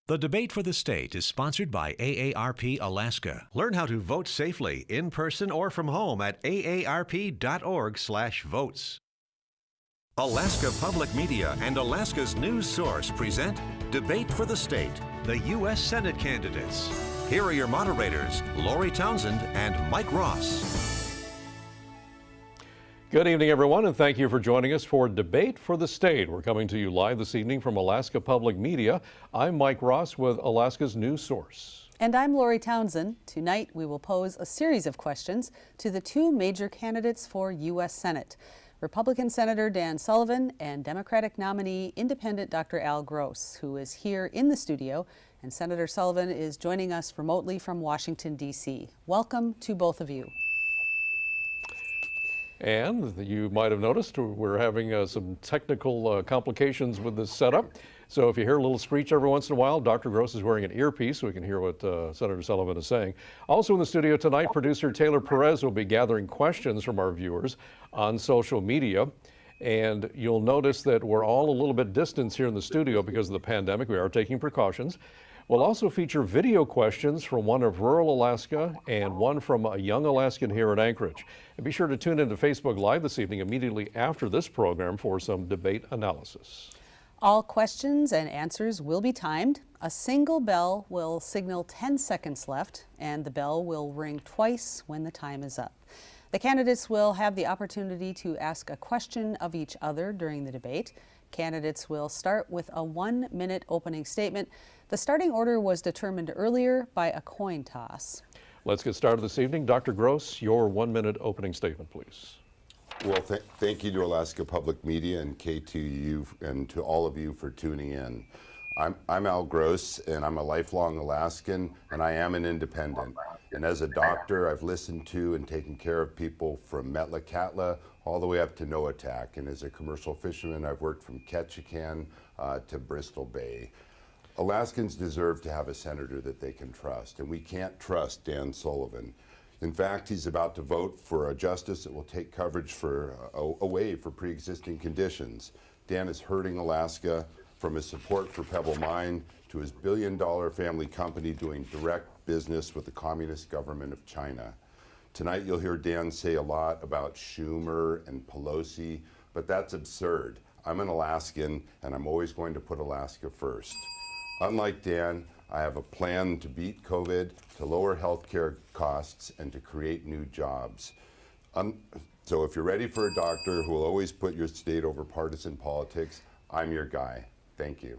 The Debate for the State is sponsored by AARP Alaska. Learn how to vote safely, in person or from home at aarp.org/votes. Alaska Public Media and Alaska's news source present Debate for the State, the U.S. Senate candidates. Here are your moderators, Lori Townsend and Mike Ross. Good evening, everyone, and thank you for joining us for Debate for the State. We're coming to you live this evening from Alaska Public Media. I'm Mike Ross with Alaska's news source. And I'm Lori Townsend. Tonight, we will pose a series of questions to the two major candidates for U.S. Senate, Republican Senator Dan Sullivan and Democratic nominee Independent Dr. Al Gross, who is here in the studio, and Senator Sullivan is joining us remotely from Washington, D.C. Welcome to both of you. And you might have noticed we're having some technical complications with this setup. So if you hear a little screech every once in a while, Dr. Gross is wearing an earpiece so we can hear what Senator Sullivan is saying. Also in the studio tonight, producer Taylor Perez will be gathering questions from our viewers on social media. And you'll notice that we're all a little bit distant here in the studio because of the pandemic. We are taking precautions. We'll also feature video questions from one of rural Alaska and one from a young Alaskan here in Anchorage. And be sure to tune into Facebook Live this evening immediately after this program for some debate analysis. All questions and answers will be timed. A single bell will signal 10 seconds left, and the bell will ring twice when the time is up. The candidates will have the opportunity to ask a question of each other during the debate. Candidates will start with a 1-minute opening statement. The starting order was determined earlier by a coin toss. Let's get started this evening. Dr. Gross, your 1-minute opening statement, please. Well, thank you to Alaska Public Media and K2U and to all of you for tuning in. I'm Al Gross, and I'm a lifelong Alaskan, and I am an independent. And as a doctor, I've listened to and taken care of people from Metlakatla all the way up to Noatak. And as a commercial fisherman, I've worked from Ketchikan to Bristol Bay. Alaskans deserve to have a senator that they can trust, and we can't trust Dan Sullivan. In fact, he's about to vote for a justice that will take coverage away for pre-existing conditions. Dan is hurting Alaska, from his support for Pebble Mine to his billion-dollar family company doing direct business with the Communist government of China. Tonight you'll hear Dan say a lot about Schumer and Pelosi, but that's absurd. I'm an Alaskan, and I'm always going to put Alaska first. Unlike Dan, I have a plan to beat COVID, to lower healthcare costs, and to create new jobs. So if you're ready for a doctor who will always put your state over partisan politics, I'm your guy. Thank you.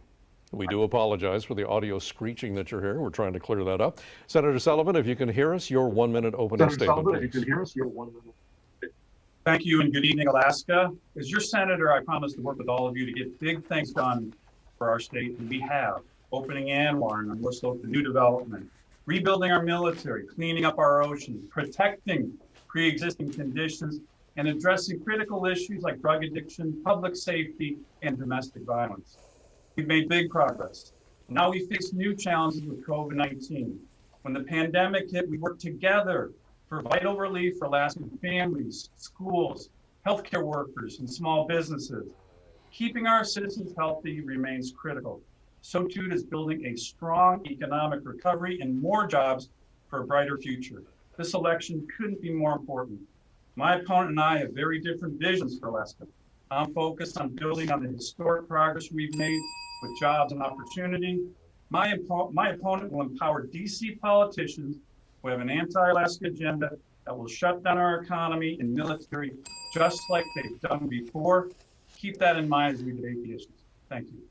We do apologize for the audio screeching that you're hearing. We're trying to clear that up. Senator Sullivan, if you can hear us, your 1-minute opening statement, please. If you can hear us, your 1 minute. Thank you and good evening, Alaska. As your senator, I promise to work with all of you to get big things done for our state, and we have. Opening ANWR and North Slope to new development, rebuilding our military, cleaning up our oceans, protecting pre-existing conditions, and addressing critical issues like drug addiction, public safety, and domestic violence. We've made big progress. Now we face new challenges with COVID-19. When the pandemic hit, we worked together for vital relief for Alaskan families, schools, healthcare workers, and small businesses. Keeping our citizens healthy remains critical. So too is building a strong economic recovery and more jobs for a brighter future. This election couldn't be more important. My opponent and I have very different visions for Alaska. I'm focused on building on the historic progress we've made with jobs and opportunity. My opponent will empower DC politicians who have an anti-Alaska agenda that will shut down our economy and military just like they've done before. Keep that in mind as we debate the issues. Thank you.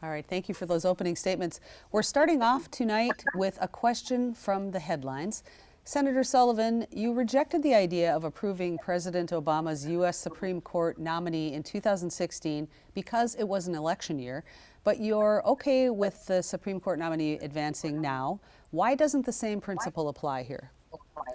All right, thank you for those opening statements. We're starting off tonight with a question from the headlines. Senator Sullivan, you rejected the idea of approving President Obama's U.S. Supreme Court nominee in 2016 because it was an election year, but you're okay with the Supreme Court nominee advancing now. Why doesn't the same principle apply here?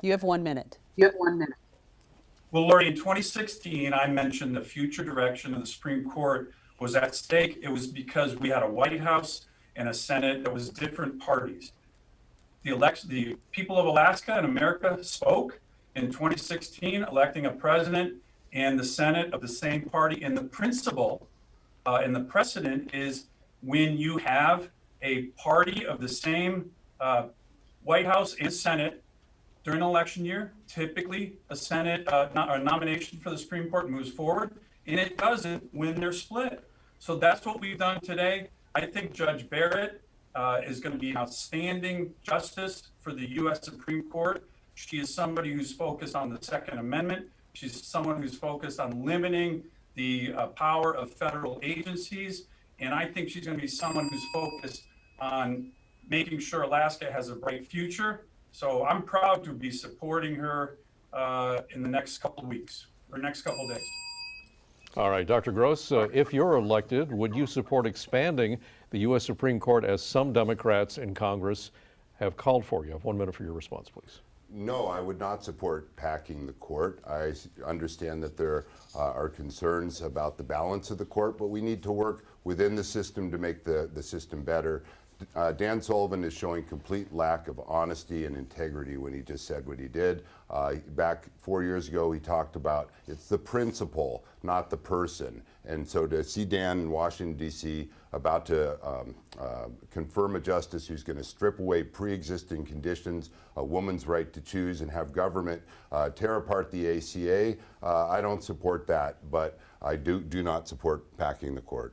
You have 1 minute. Well, Lori, in 2016, I mentioned the future direction of the Supreme Court was at stake. It was because we had a White House and a Senate that was different parties. The people of Alaska and America spoke in 2016, electing a president and the Senate of the same party. And the principle and the precedent is when you have a party of the same White House and Senate during an election year. Typically, a Senate a nomination for the Supreme Court moves forward, and it doesn't when they're split. So that's what we've done today. I think Judge Barrett is going to be an outstanding justice for the U.S. Supreme Court. She is somebody who's focused on the Second Amendment. She's someone who's focused on limiting the power of federal agencies. And I think she's going to be someone who's focused on making sure Alaska has a bright future. So I'm proud to be supporting her in the next couple of weeks or next couple of days. All right, Dr. Gross, if you're elected, would you support expanding the U.S. Supreme Court as some Democrats in Congress have called for? You have 1 minute for your response, please. No, I would not support packing the court. I understand that there are concerns about the balance of the court, but we need to work within the system to make the system better. Dan Sullivan is showing complete lack of honesty and integrity when he just said what he did. Back 4 years ago, he talked about it's the principle, not the person. And so to see Dan in Washington, D.C. about to confirm a justice who's going to strip away pre-existing conditions, a woman's right to choose, and have government tear apart the ACA, I don't support that, but I do not support packing the court.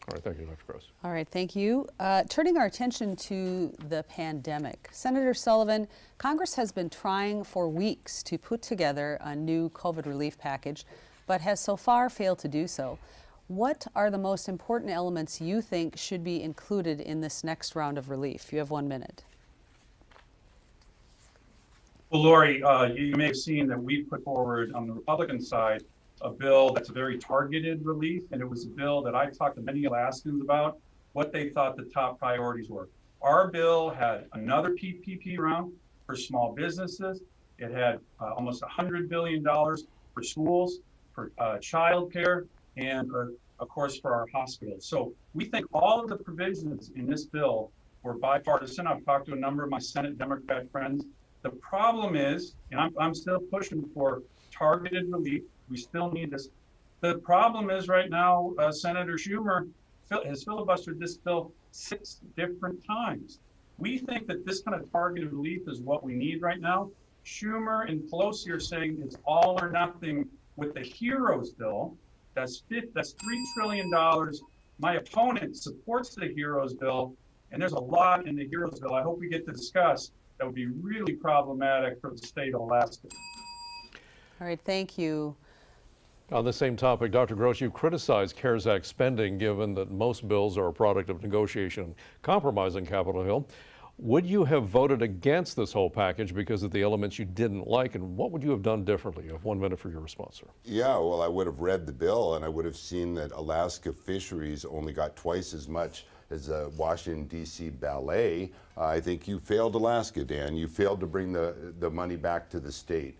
All right, thank you, Dr. Gross. All right, thank you. Turning our attention to the pandemic. Senator Sullivan, Congress has been trying for weeks to put together a new COVID relief package, but has so far failed to do so. What are the most important elements you think should be included in this next round of relief? You have 1 minute. Well, Lori, you may have seen that we put forward on the Republican side a bill that's a very targeted relief, and it was a bill that I talked to many Alaskans about what they thought the top priorities were. Our bill had another PPP round for small businesses. It had almost $100 billion for schools, for childcare, and of course for our hospitals. So we think all of the provisions in this bill were bipartisan. I've talked to a number of my Senate Democrat friends. The problem is, and I'm still pushing for targeted relief. We still need this. The problem is right now, Senator Schumer has filibustered this bill 6 different times. We think that this kind of targeted relief is what we need right now. Schumer and Pelosi are saying it's all or nothing with the HEROES bill. That's $3 trillion. My opponent supports the HEROES bill, and there's a lot in the HEROES bill I hope we get to discuss that would be really problematic for the state of Alaska. All right, thank you. On the same topic, Dr. Gross, you criticized CARES Act spending given that most bills are a product of negotiation and compromise on Capitol Hill. Would you have voted against this whole package because of the elements you didn't like, and what would you have done differently? You have 1 minute for your response, sir. Yeah, well, I would have read the bill, and I would have seen that Alaska Fisheries only got twice as much as Washington, D.C. ballet. I think you failed Alaska, Dan. You failed to bring the money back to the state.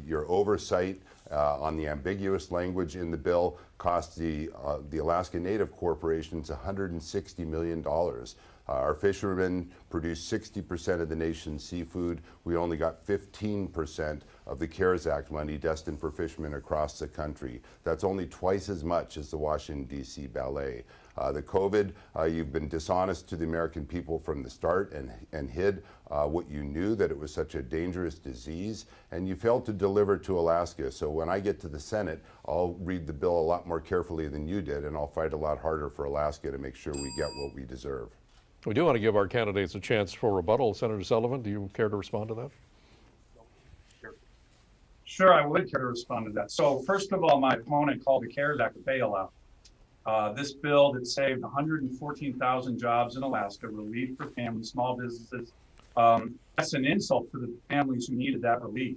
Your oversight on the ambiguous language in the bill cost the Alaska Native corporations $160 million. Our fishermen produce 60% of the nation's seafood. We only got 15% of the CARES Act money destined for fishermen across the country. That's only twice as much as the Washington, D.C. ballet. The COVID, you've been dishonest to the American people from the start and hid what you knew, that it was such a dangerous disease, and you failed to deliver to Alaska. So when I get to the Senate, I'll read the bill a lot more carefully than you did, and I'll fight a lot harder for Alaska to make sure we get what we deserve. We do want to give our candidates a chance for rebuttal. Senator Sullivan, do you care to respond to that? Sure, I would care to respond to that. So first of all, my opponent called the CARES Act a bailout. This bill that saved 114,000 jobs in Alaska, relief for families, small businesses, that's an insult to the families who needed that relief.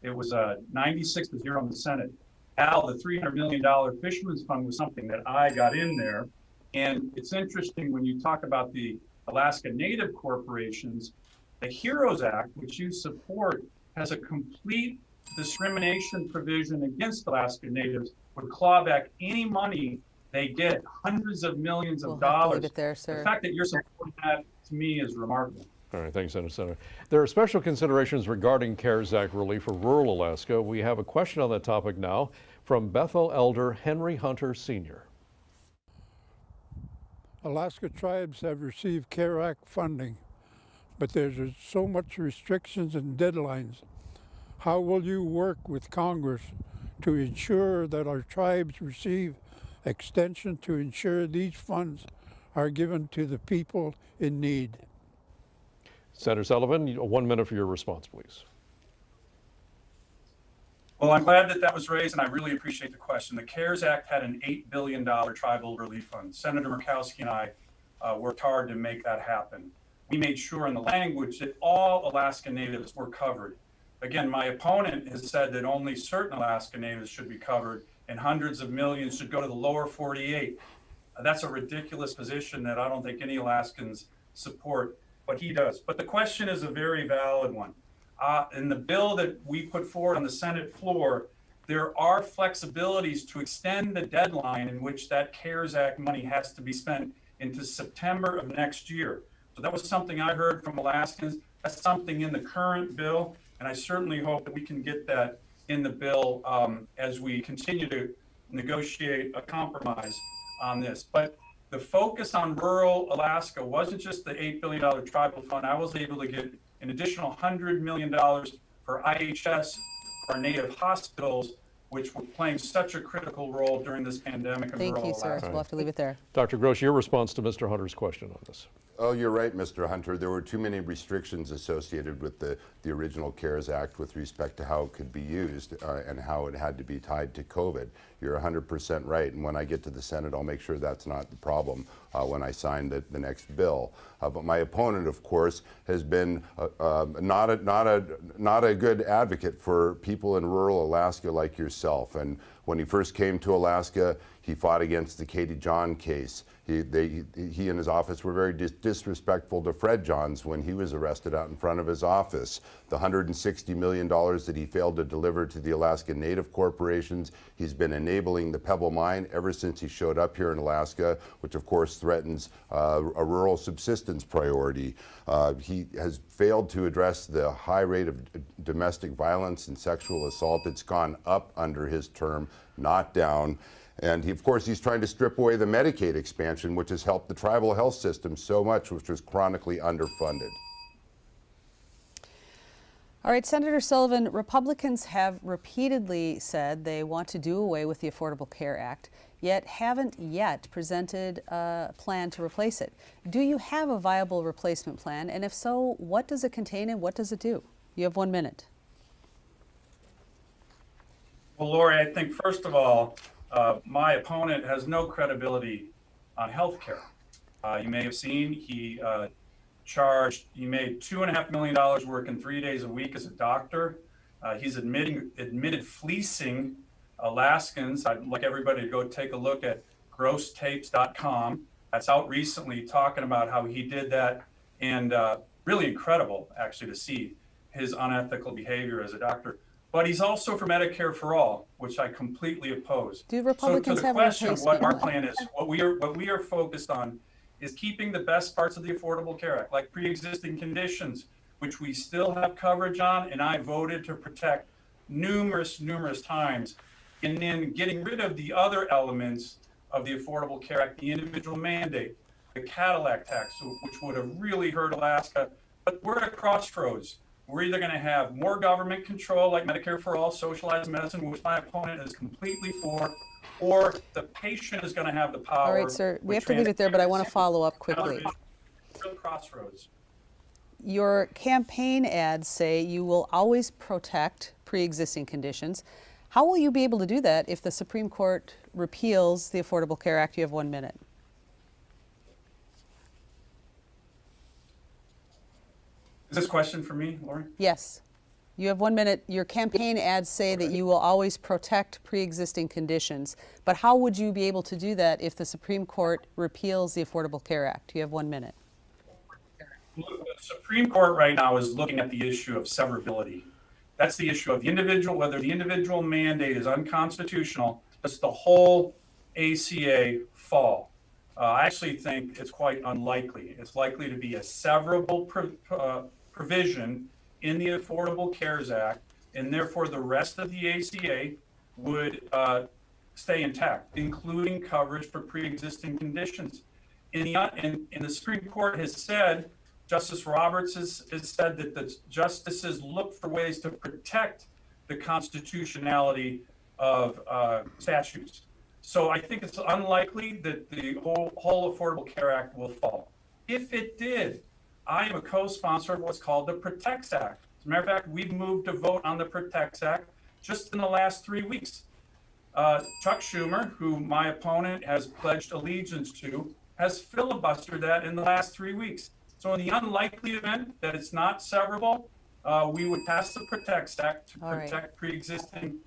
It was 96-0 in the Senate. Al, the $300 million Fisherman's Fund was something that I got in there. And it's interesting when you talk about the Alaska Native corporations, the HEROES Act, which you support, has a complete discrimination provision against Alaska Natives, would claw back any money they get, hundreds of millions of dollars. Leave it there, sir. The fact that you're supporting that, to me, is remarkable. All right, thanks, Senator. There are special considerations regarding CARES Act relief for rural Alaska. We have a question on that topic now from Bethel Elder Henry Hunter Sr. Alaska tribes have received CARE Act funding, but there's so much restrictions and deadlines. How will you work with Congress to ensure that our tribes receive extension to ensure these funds are given to the people in need? Senator Sullivan, 1 minute for your response, please. Well, I'm glad that was raised, and I really appreciate the question. The CARES Act had an $8 billion tribal relief fund. Senator Murkowski and I worked hard to make that happen. We made sure in the language that all Alaska Natives were covered. Again, my opponent has said that only certain Alaska Natives should be covered and hundreds of millions should go to the lower 48. That's a ridiculous position that I don't think any Alaskans support, but he does. But the question is a very valid one. In the bill that we put forward on the Senate floor, there are flexibilities to extend the deadline in which that CARES Act money has to be spent into September of next year. So that was something I heard from Alaskans. That's something in the current bill, and I certainly hope that we can get that in the bill as we continue to negotiate a compromise on this. But the focus on rural Alaska wasn't just the $8 billion tribal fund. I was able to get an additional $100 million for IHS, for our Native hospitals, which were playing such a critical role during this pandemic in Thank rural you, sir. Alaska. We'll have to leave it there. Dr. Gross, your response to Mr. Hunter's question on this. Oh, you're right, Mr. Hunter. There were too many restrictions associated with the original CARES Act with respect to how it could be used and how it had to be tied to COVID. You're 100% right. And when I get to the Senate, I'll make sure that's not the problem when I sign the next bill. But my opponent, of course, has been not a good advocate for people in rural Alaska like yourself. And when he first came to Alaska, he fought against the Katie John case. He and his office were very disrespectful to Fred Johns when he was arrested out in front of his office. The $160 million that he failed to deliver to the Alaska Native corporations. He's been enabling the Pebble Mine ever since he showed up here in Alaska, which of course threatens a rural subsistence priority. He has failed to address the high rate of domestic violence and sexual assault. It's gone up under his term, not down. And of course, he's trying to strip away the Medicaid expansion, which has helped the tribal health system so much, which was chronically underfunded. All right, Senator Sullivan, Republicans have repeatedly said they want to do away with the Affordable Care Act, yet haven't yet presented a plan to replace it. Do you have a viable replacement plan? And if so, what does it contain and what does it do? You have 1 minute. Well, Lori, I think first of all, my opponent has no credibility on healthcare. You may have seen he made $2.5 million working 3 days a week as a doctor. He's admitted fleecing Alaskans. I'd like everybody to go take a look at grosstapes.com. That's out recently, talking about how he did that, and really incredible actually to see his unethical behavior as a doctor. But he's also for Medicare for all, which I completely oppose. Do Republicans so to the have a question of what our replacement? plan is, what we are focused on is keeping the best parts of the Affordable Care Act, like pre-existing conditions, which we still have coverage on, and I voted to protect numerous times, and then getting rid of the other elements of the Affordable Care Act, the individual mandate, the Cadillac tax, which would have really hurt Alaska. But we're at a crossroads. We're either going to have more government control, like Medicare for all, socialized medicine, which my opponent is completely for, or the patient is going to have the power. All right, sir, we have to leave it there, but I want to follow up quickly. Real crossroads. Your campaign ads say you will always protect pre-existing conditions. How will you be able to do that if the Supreme Court repeals the Affordable Care Act? You have 1 minute. Is this question for me, Lori? Yes. You have 1 minute. Your campaign ads say that you will always protect pre-existing conditions. But how would you be able to do that if the Supreme Court repeals the Affordable Care Act? You have 1 minute. The Supreme Court right now is looking at the issue of severability. That's the issue of the individual, whether the individual mandate is unconstitutional, does the whole ACA fall? I actually think it's quite unlikely. It's likely to be a severable provision in the Affordable Cares Act, and therefore the rest of the ACA would stay intact, including coverage for pre-existing conditions. in the Supreme Court has said, Justice Roberts has said that the justices look for ways to protect the constitutionality of statutes. So I think it's unlikely that the whole Affordable Care Act will fall. If it did, I am a co-sponsor of what's called the PROTECTS Act. As a matter of fact, we've moved to vote on the PROTECTS Act just in the last 3 weeks. Chuck Schumer, who my opponent has pledged allegiance to, has filibustered that in the last 3 weeks. So in the unlikely event that it's not severable, we would pass the PROTECTS Act to protect pre-existing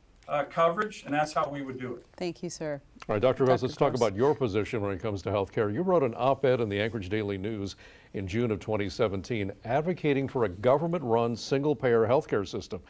coverage, and that's how we would do it. Thank you, sir. All right, Dr. Gross, let's talk Gross. about your position when it comes to health care. You wrote an op-ed in the Anchorage Daily News in June of 2017 advocating for a government-run single-payer health care system.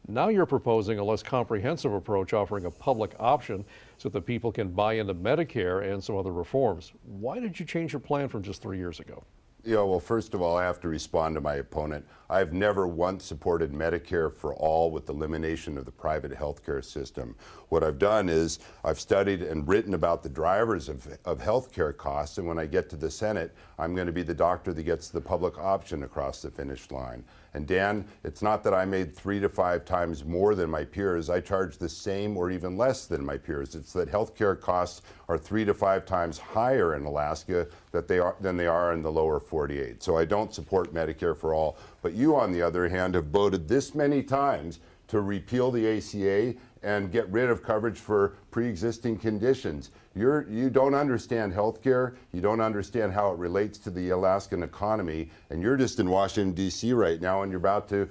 Now you're proposing a less comprehensive approach, offering a public option so that people can buy into Medicare and some other reforms. Why did you change your plan from just 3 years ago? Yeah, well, first of all, I have to respond to my opponent. I've never once supported Medicare for all with the elimination of the private healthcare system. What I've done is I've studied and written about the drivers of healthcare costs, and when I get to the Senate, I'm going to be the doctor that gets the public option across the finish line. And Dan, it's not that I made 3 to 5 times more than my peers. I charge the same or even less than my peers. It's that healthcare costs are 3 to 5 times higher in Alaska than they are in the lower 48. So I don't support Medicare for all. But you, on the other hand, have voted this many times to repeal the ACA and get rid of coverage for pre-existing conditions. You don't understand healthcare, you don't understand how it relates to the Alaskan economy, and you're just in Washington, D.C. right now, and you're about to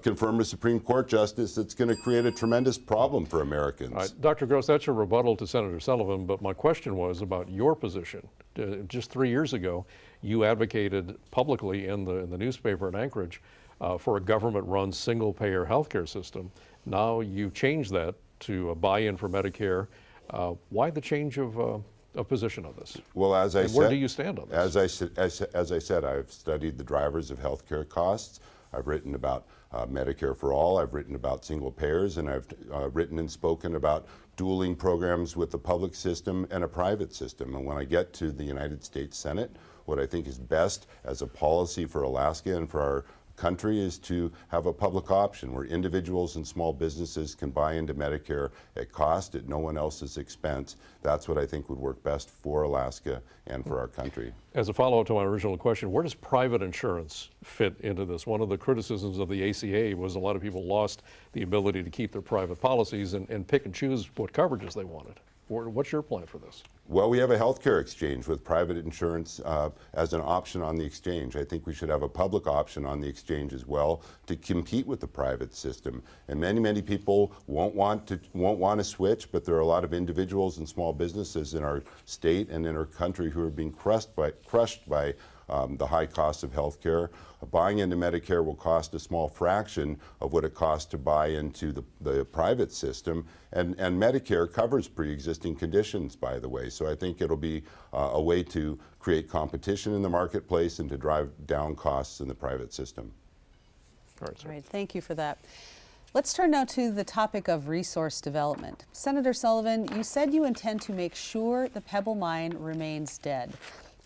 confirm a Supreme Court justice that's going to create a tremendous problem for Americans. All right, Dr. Gross, that's your rebuttal to Senator Sullivan, but my question was about your position. Just 3 years ago, you advocated publicly in the newspaper in Anchorage for a government-run single-payer healthcare system. Now you've changed that to a buy-in for Medicare. Why the change of position on this? Well, as I said, where do you stand on this? As I said, I've studied the drivers of healthcare costs. I've written about Medicare for all. I've written about single payers, and I've written and spoken about dueling programs with the public system and a private system. And when I get to the United States Senate, what I think is best as a policy for Alaska and for our country is to have a public option where individuals and small businesses can buy into Medicare at cost, at no one else's expense. That's what I think would work best for Alaska and for our country. As a follow-up to my original question, where does private insurance fit into this? One of the criticisms of the ACA was a lot of people lost the ability to keep their private policies and pick and choose what coverages they wanted. What's your plan for this? Well, we have a healthcare exchange with private insurance as an option on the exchange. I think we should have a public option on the exchange as well to compete with the private system. And many people won't want to switch, but there are a lot of individuals and small businesses in our state and in our country who are being crushed by the high cost of health care. Buying into Medicare will cost a small fraction of what it costs to buy into the private system. And Medicare covers pre-existing conditions, by the way. So I think it'll be a way to create competition in the marketplace and to drive down costs in the private system. All right, sir. All right, thank you for that. Let's turn now to the topic of resource development. Senator Sullivan, you said you intend to make sure the Pebble Mine remains dead.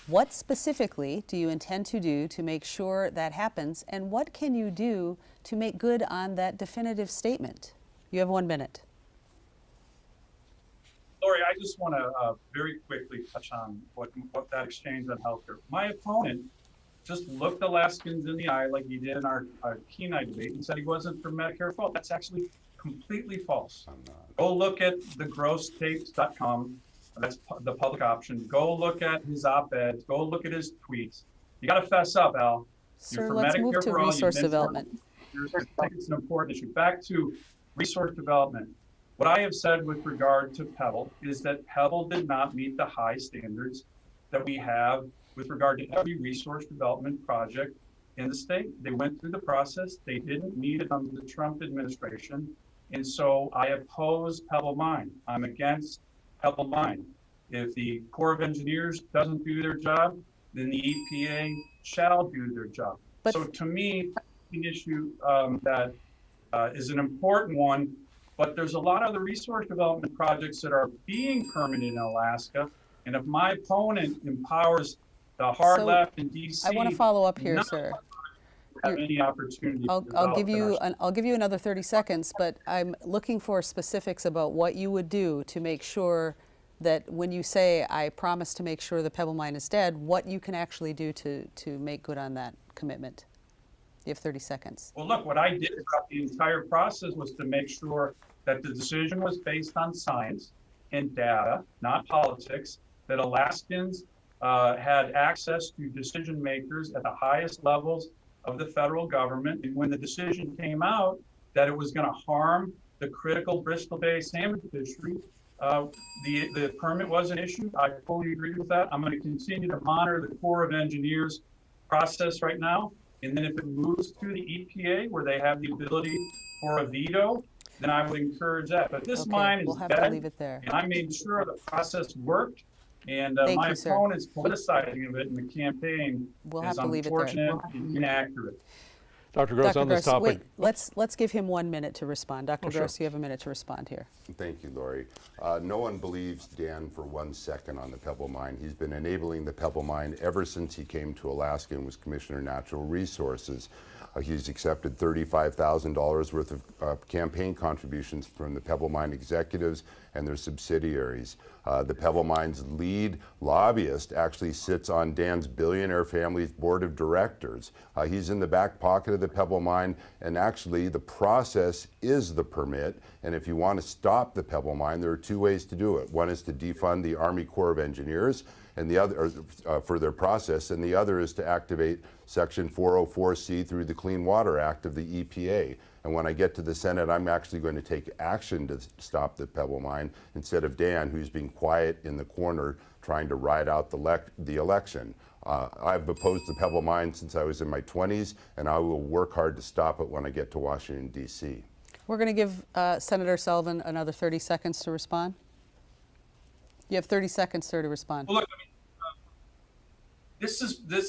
What specifically do you intend to do to make sure that happens, and what can you do to make good on that definitive statement? You have 1 minute. Lori, I just want to very quickly touch on what that exchange on healthcare. My opponent just looked Alaskans in the eye like he did in our Kenai debate and said he wasn't for Medicare for all. That's actually completely false. Go look at thegrosstapes.com. That's the public option. Go look at his op-eds. Go look at his tweets. You got to fess up, Al. Sir, let's move to resource development. I think it's an important issue. Back to resource development. What I have said with regard to Pebble is that Pebble did not meet the high standards that we have with regard to every resource development project in the state. They went through the process. They didn't meet it under the Trump administration. And so I oppose Pebble Mine. I'm against Pebble Mine. If the Corps of Engineers doesn't do their job, then the EPA shall do their job. So to me, an issue that is an important one, but there's a lot of the resource development projects that are being permitted in Alaska And if my opponent empowers the hard So, left in DC, I want to follow up here, none sir. have any opportunity to I'll develop give in our you state. I'll give you another 30 seconds, but I'm looking for specifics about what you would do to make sure that when you say, I promise to make sure the Pebble Mine is dead, what you can actually do to make good on that commitment. You have 30 seconds. Well, look, what I did throughout the entire process was to make sure that the decision was based on science and data, not politics, that Alaskans had access to decision makers at the highest levels of the federal government. And when the decision came out that it was going to harm the critical Bristol Bay salmon fishery, the permit wasn't issued. I fully agree with that. I'm going to continue to monitor the Corps of Engineers process right now. And then if it moves to the EPA where they have the ability for a veto, then I would encourage that. But this Okay, mine is we'll have dead, to leave it there. and I made sure the process worked. And Thank my you, sir. opponent's politicizing of it in the campaign We'll is have to leave it there. unfortunate and inaccurate. Dr. Gross, Dr. on this Gross, topic. wait, let's give him 1 minute to respond. Dr. sure. Gross, you have a minute to respond here. Thank you, Lori. No one believes Dan for 1 second on the Pebble Mine. He's been enabling the Pebble Mine ever since he came to Alaska and was Commissioner of Natural Resources. He's accepted $35,000 worth of campaign contributions from the Pebble Mine executives and their subsidiaries. The Pebble Mine's lead lobbyist actually sits on Dan's billionaire family's board of directors. He's in the back pocket of the Pebble Mine, and actually the process is the permit. And if you want to stop the Pebble Mine, there are two ways to do it. One is to defund the Army Corps of Engineers, and the other for their process, and the other is to activate Section 404C through the Clean Water Act of the EPA. And when I get to the Senate, I'm actually going to take action to stop the Pebble Mine instead of Dan, who's being quiet in the corner trying to ride out the election. I've opposed the Pebble Mine since I was in my 20s, and I will work hard to stop it when I get to Washington, D.C. We're going to give Senator Sullivan another 30 seconds to respond. You have 30 seconds, sir, to respond. Well, look, I mean, this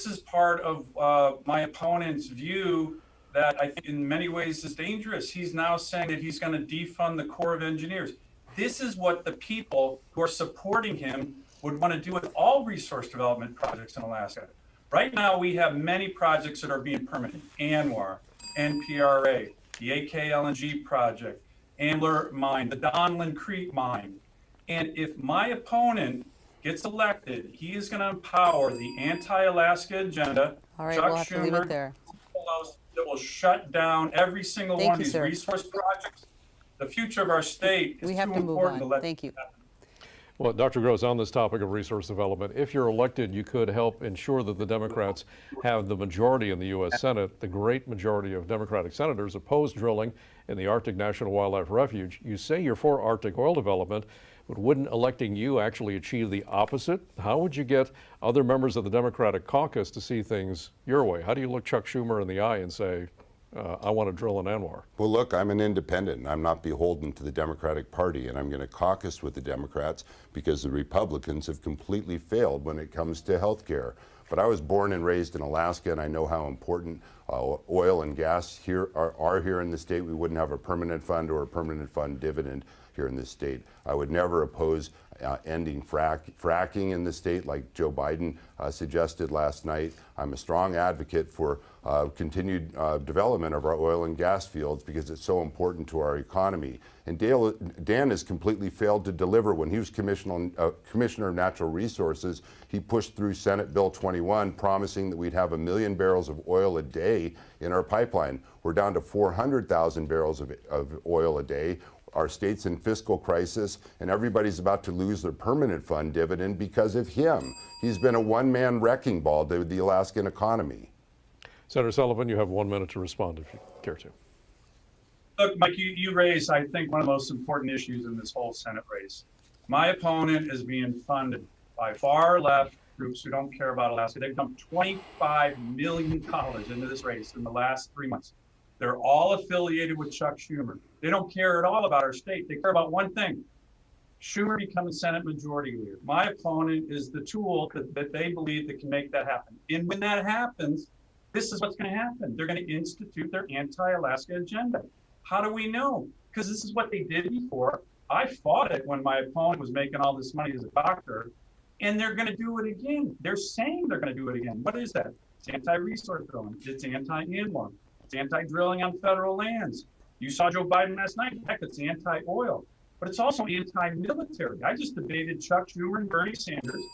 is part of my opponent's view that I think in many ways is dangerous. He's now saying that he's going to defund the Corps of Engineers. This is what the people who are supporting him would want to do with all resource development projects in Alaska. Right now, we have many projects that are being permitted. ANWR, NPRA, the AK LNG project, Ambler Mine, the Donlin Creek Mine. And if my opponent gets elected, he is going to empower the anti-Alaska agenda. All right, Chuck we'll have to leave Schumer, it there. that will shut down every single Thank one you, of these sir. resource projects. The future of our state is We have too to move important to on. let Thank you. happen. Well, Dr. Gross, on this topic of resource development, if you're elected, you could help ensure that the Democrats have the majority in the U.S. Senate. The great majority of Democratic senators oppose drilling in the Arctic National Wildlife Refuge. You say you're for Arctic oil development, but wouldn't electing you actually achieve the opposite? How would you get other members of the Democratic caucus to see things your way? How do you look Chuck Schumer in the eye and say, I want to drill in ANWR? Well, look, I'm an independent. I'm not beholden to the Democratic Party, and I'm going to caucus with the Democrats because the Republicans have completely failed when it comes to health care. But I was born and raised in Alaska, and I know how important oil and gas here are here in the state. We wouldn't have a permanent fund or a permanent fund dividend here in this state. I would never oppose ending fracking in the state like Joe Biden suggested last night. I'm a strong advocate for continued development of our oil and gas fields because it's so important to our economy. And Dan has completely failed to deliver. When he was Commissioner of Natural Resources, he pushed through Senate Bill 21, promising that we'd have 1 million barrels of oil a day in our pipeline. We're down to 400,000 barrels of oil a day. Our state's in fiscal crisis, and everybody's about to lose their permanent fund dividend because of him. He's been a one-man wrecking ball to the Alaskan economy. Senator Sullivan, you have 1 minute to respond if you care to. Look, Mike, you raised, I think, one of the most important issues in this whole Senate race. My opponent is being funded by far left groups who don't care about Alaska. They've dumped $25 million into this race in the last 3 months. They're all affiliated with Chuck Schumer. They don't care at all about our state. They care about one thing: Schumer become a Senate Majority Leader. My opponent is the tool that they believe that can make that happen. And when that happens, this is what's going to happen. They're going to institute their anti-Alaska agenda. How do we know? Because this is what they did before. I fought it when my opponent was making all this money as a doctor, and they're going to do it again. They're saying they're going to do it again. What is that? It's anti-resource drilling. It's anti-Anwar. It's anti-drilling on federal lands. You saw Joe Biden last night. Heck, it's anti-oil. But it's also anti-military. I just debated Chuck Schumer and Bernie Sanders.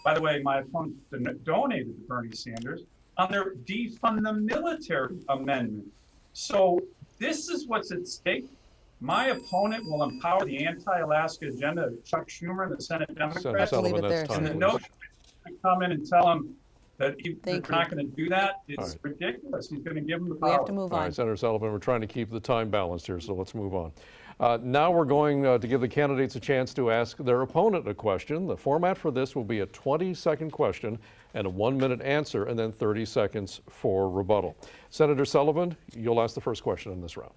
By the way, my opponent donated to Bernie Sanders on their defund the military amendment. So this is what's at stake. My opponent will empower the anti-Alaska agenda of Chuck Schumer and the Senate Democrats. Senator Sullivan, Leave it that's there, time, And the please. notion to come in and tell him that they're Thank not going to do that, it's All right. ridiculous. He's going to give them the We power. have to move All on. right, Senator Sullivan, we're trying to keep the time balanced here, so let's move on. Now we're going to give the candidates a chance to ask their opponent a question. The format for this will be a 20-second question and a 1-minute answer, and then 30 seconds for rebuttal. Senator Sullivan, you'll ask the first question in this round.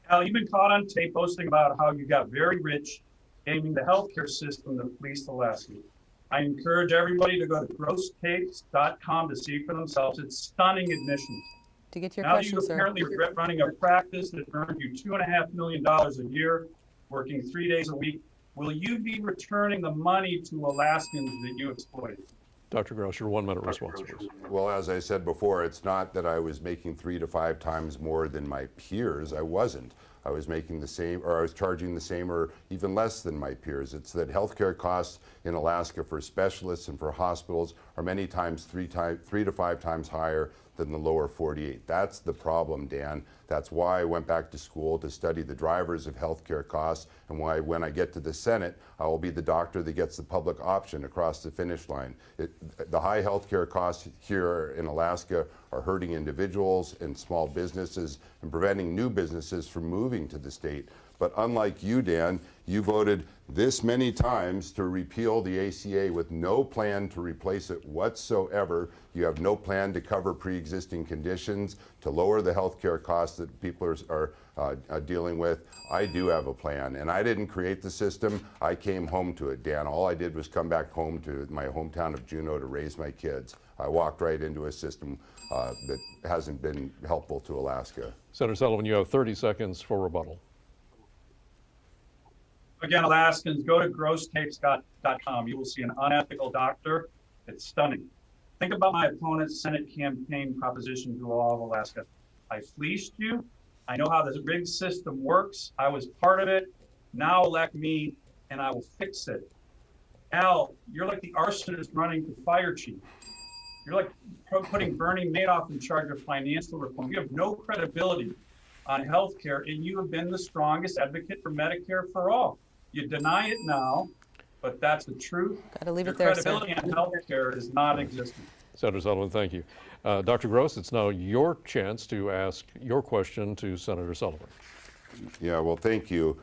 Al, you've been caught on tape posting about how you got very rich gaming the healthcare system that fleeced Alaska. I encourage everybody to go to grosstapes.com to see for themselves. It's stunning admissions. To get to your Now question, you sir. apparently regret running a practice that earned you $2.5 million a year, working 3 days a week. Will you be returning the money to Alaskans that you exploited? Dr. Gross, your 1-minute response, please. Well, as I said before, it's not that I was making 3 to 5 times more than my peers. I wasn't. I was making the same, or I was charging the same or even less than my peers. It's that healthcare costs in Alaska for specialists and for hospitals are many times 3 to 5 times higher than the lower 48. That's the problem, Dan. That's why I went back to school to study the drivers of healthcare costs, and why when I get to the Senate, I will be the doctor that gets the public option across the finish line. The high healthcare costs here in Alaska are hurting individuals and small businesses and preventing new businesses from moving to the state. But unlike you, Dan, you voted this many times to repeal the ACA with no plan to replace it whatsoever. You have no plan to cover pre-existing conditions, to lower the health care costs that people are dealing with. I do have a plan, and I didn't create the system. I came home to it, Dan. All I did was come back home to my hometown of Juneau to raise my kids. I walked right into a system that hasn't been helpful to Alaska. Senator Sullivan, you have 30 seconds for rebuttal. Again, Alaskans, go to grosstapes.com. You will see an unethical doctor. It's stunning. Think about my opponent's Senate campaign proposition to all of Alaska. I fleeced you. I know how this rigged system works. I was part of it. Now elect me, and I will fix it. Al, you're like the arsonist running for fire chief. You're like putting Bernie Madoff in charge of financial reform. You have no credibility on health care, and you have been the strongest advocate for Medicare for all. You deny it now, but that's the truth. Gotta leave Your it there, sir. credibility on health care is not existent. Senator Sullivan, thank you. Dr. Gross, it's now your chance to ask your question to Senator Sullivan. Yeah, well, thank you.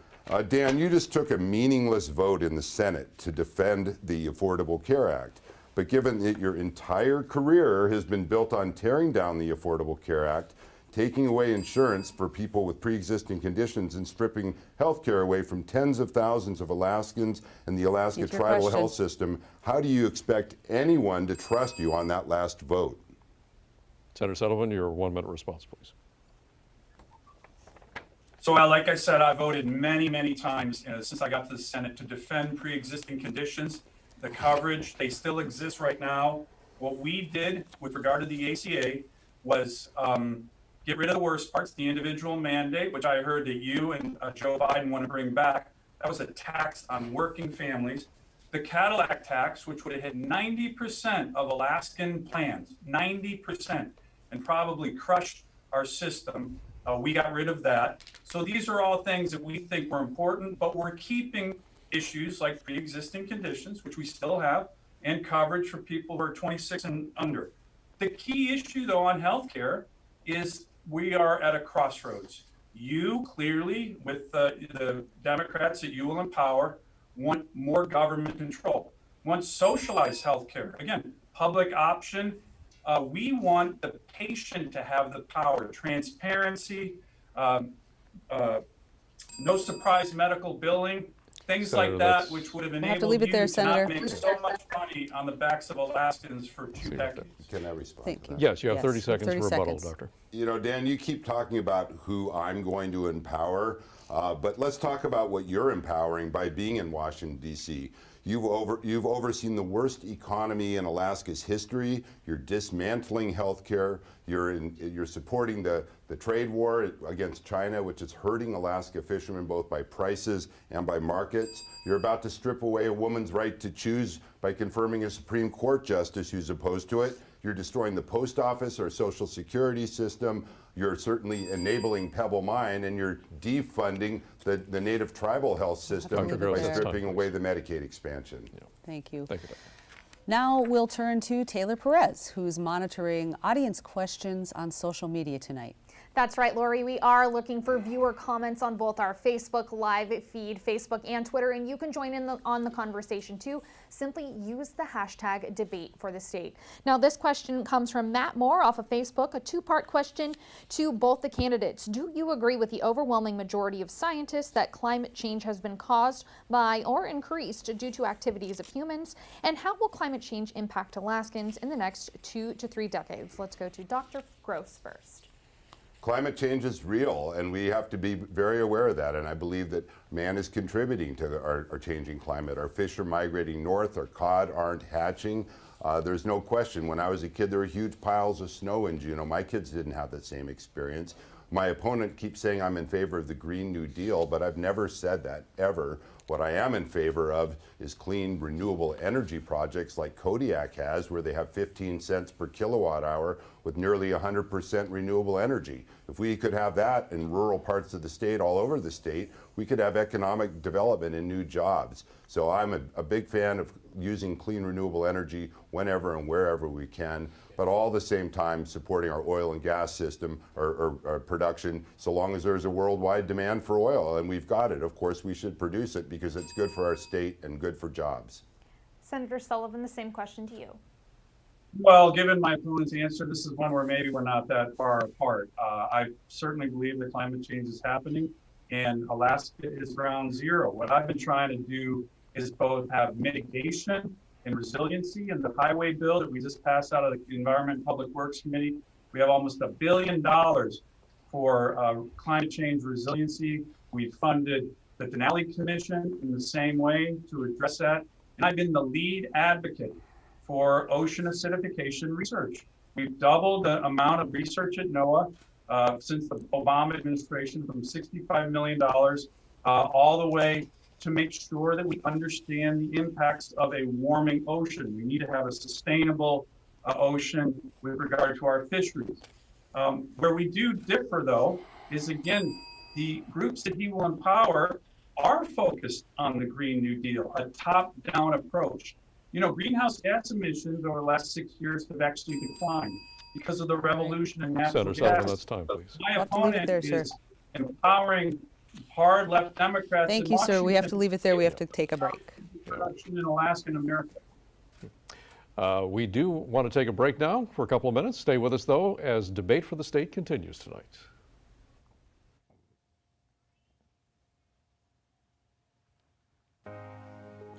Dan, you just took a meaningless vote in the Senate to defend the Affordable Care Act. But given that your entire career has been built on tearing down the Affordable Care Act, taking away insurance for people with pre-existing conditions, and stripping health care away from tens of thousands of Alaskans and the Alaska Get your tribal question. health system, how do you expect anyone to trust you on that last vote? Senator Sullivan, your 1-minute response, please. So, Al, like I said, I voted many, many times since I got to the Senate to defend pre-existing conditions, the coverage. They still exist right now. What we did with regard to the ACA was get rid of the worst parts, the individual mandate, which I heard that you and Joe Biden want to bring back. That was a tax on working families. The Cadillac tax, which would have hit 90% of Alaskan plans, 90%, and probably crushed our system. We got rid of that. So these are all things that we think were important, but we're keeping issues like pre-existing conditions, which we still have, and coverage for people who are 26 and under. The key issue, though, on healthcare is we are at a crossroads. You clearly, with the Democrats that you will empower, want more government control, want socialized healthcare. Again, public option. We want the patient to have the power, transparency, no surprise medical billing. Things Senator, like that, that's- which would have have to enabled leave it you there, to Senator. not make so much money on the backs of Alaskans for 2 decades. Can I respond Thank to you. that? Yes, you have Yes, 30 seconds 30 for rebuttal, seconds. Doctor. You know, Dan, you keep talking about who I'm going to empower, but let's talk about what you're empowering by being in Washington, D.C. You've overseen the worst economy in Alaska's history. You're dismantling healthcare. You're supporting the trade war against China, which is hurting Alaska fishermen both by prices and by markets. You're about to strip away a woman's right to choose by confirming a Supreme Court justice who's opposed to it. You're destroying the post office, our social security system. You're certainly enabling Pebble Mine, and you're defunding the native tribal health system Dr. by Gross, it's stripping time, away the Medicaid expansion. Thank you. Thank you, Doctor. Now we'll turn to Taylor Perez, who's monitoring audience questions on social media tonight. That's right, Lori. We are looking for viewer comments on both our Facebook live feed, Facebook and Twitter, and you can join in on the conversation too. Simply use the hashtag #DebateForTheState. Now, this question comes from Matt Moore off of Facebook, a two-part question to both the candidates. Do you agree with the overwhelming majority of scientists that climate change has been caused by or increased due to activities of humans? And how will climate change impact Alaskans in the next 2 to 3 decades? Let's go to Dr. Gross first. Climate change is real, and we have to be very aware of that. And I believe that man is contributing to our changing climate. Our fish are migrating north, our cod aren't hatching. There's no question. When I was a kid, there were huge piles of snow in Juneau. My kids didn't have that same experience. My opponent keeps saying I'm in favor of the Green New Deal, but I've never said that, ever. What I am in favor of is clean, renewable energy projects like Kodiak has, where they have 15 cents per kilowatt hour with nearly 100% renewable energy. If we could have that in rural parts of the state, all over the state, we could have economic development and new jobs. So I'm a big fan of using clean, renewable energy whenever and wherever we can, but all the same time supporting our oil and gas system or production, so long as there's a worldwide demand for oil, and we've got it. Of course, we should produce it because it's good for our state and good for jobs. Senator Sullivan, the same question to you. Well, given my opponent's answer, this is one where maybe we're not that far apart. I certainly believe that climate change is happening, and Alaska is ground zero. What I've been trying to do is both have mitigation and resiliency. In the highway bill that we just passed out of the Environment and Public Works Committee, we have almost $1 billion for climate change resiliency. We funded the Denali Commission in the same way to address that. And I've been the lead advocate for ocean acidification research. We've doubled the amount of research at NOAA since the Obama administration, from $65 million all the way to make sure that we understand the impacts of a warming ocean. We need to have a sustainable ocean with regard to our fisheries. Where we do differ, though, is again, the groups that he will empower are focused on the Green New Deal, a top-down approach. You know, greenhouse gas emissions over the last 6 years have actually declined because of the revolution in natural Senator Sullivan, gas. that's time, please. My We'll have to leave it opponent there, sir. is empowering hard left Democrats. Thank in you, sir. We have to Washington leave it there. We have to take a break. production in Alaska and America. We do want to take a break now for a couple of minutes. Stay with us, though, as Debate for the State continues tonight.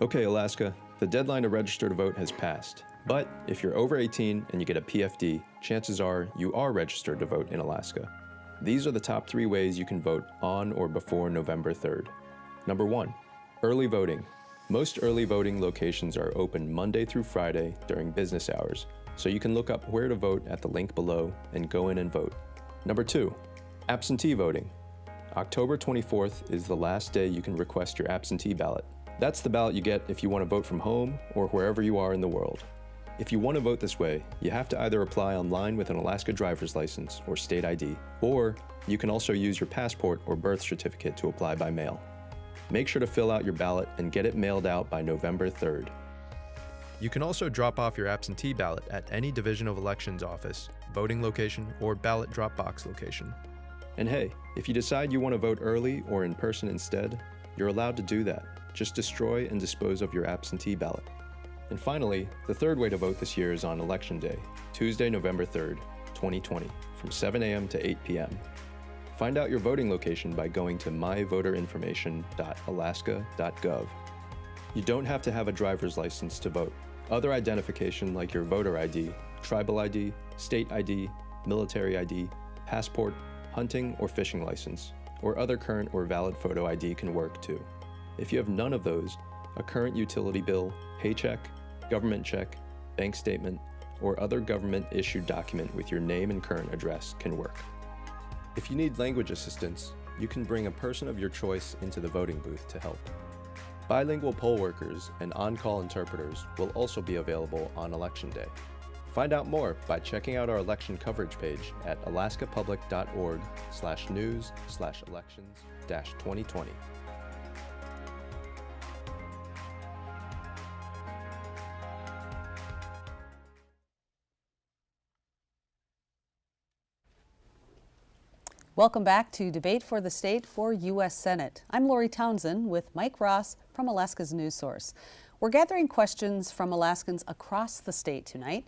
Okay, Alaska, the deadline to register to vote has passed. But if you're over 18 and you get a PFD, chances are you are registered to vote in Alaska. These are the top 3 ways you can vote on or before November 3rd. Number 1, early voting. Most early voting locations are open Monday through Friday during business hours, so you can look up where to vote at the link below and go in and vote. Number 2, absentee voting. October 24th is the last day you can request your absentee ballot. That's the ballot you get if you want to vote from home or wherever you are in the world. If you want to vote this way, you have to either apply online with an Alaska driver's license or state ID, or you can also use your passport or birth certificate to apply by mail. Make sure to fill out your ballot and get it mailed out by November 3rd. You can also drop off your absentee ballot at any Division of Elections office, voting location, or ballot drop box location. And hey, if you decide you want to vote early or in person instead, you're allowed to do that. Just destroy and dispose of your absentee ballot. And finally, the third way to vote this year is on Election Day, Tuesday, November 3rd, 2020, from 7 a.m. to 8 p.m. Find out your voting location by going to myvoterinformation.alaska.gov. You don't have to have a driver's license to vote. Other identification like your voter ID, tribal ID, state ID, military ID, passport, hunting or fishing license, or other current or valid photo ID can work too. If you have none of those, a current utility bill, paycheck, government check, bank statement, or other government-issued document with your name and current address can work. If you need language assistance, you can bring a person of your choice into the voting booth to help. Bilingual poll workers and on-call interpreters will also be available on Election Day. Find out more by checking out our election coverage page at alaskapublic.org/news/elections-2020. Welcome back to Debate for the State for U.S. Senate. I'm Lori Townsend with Mike Ross from Alaska's News Source. We're gathering questions from Alaskans across the state tonight.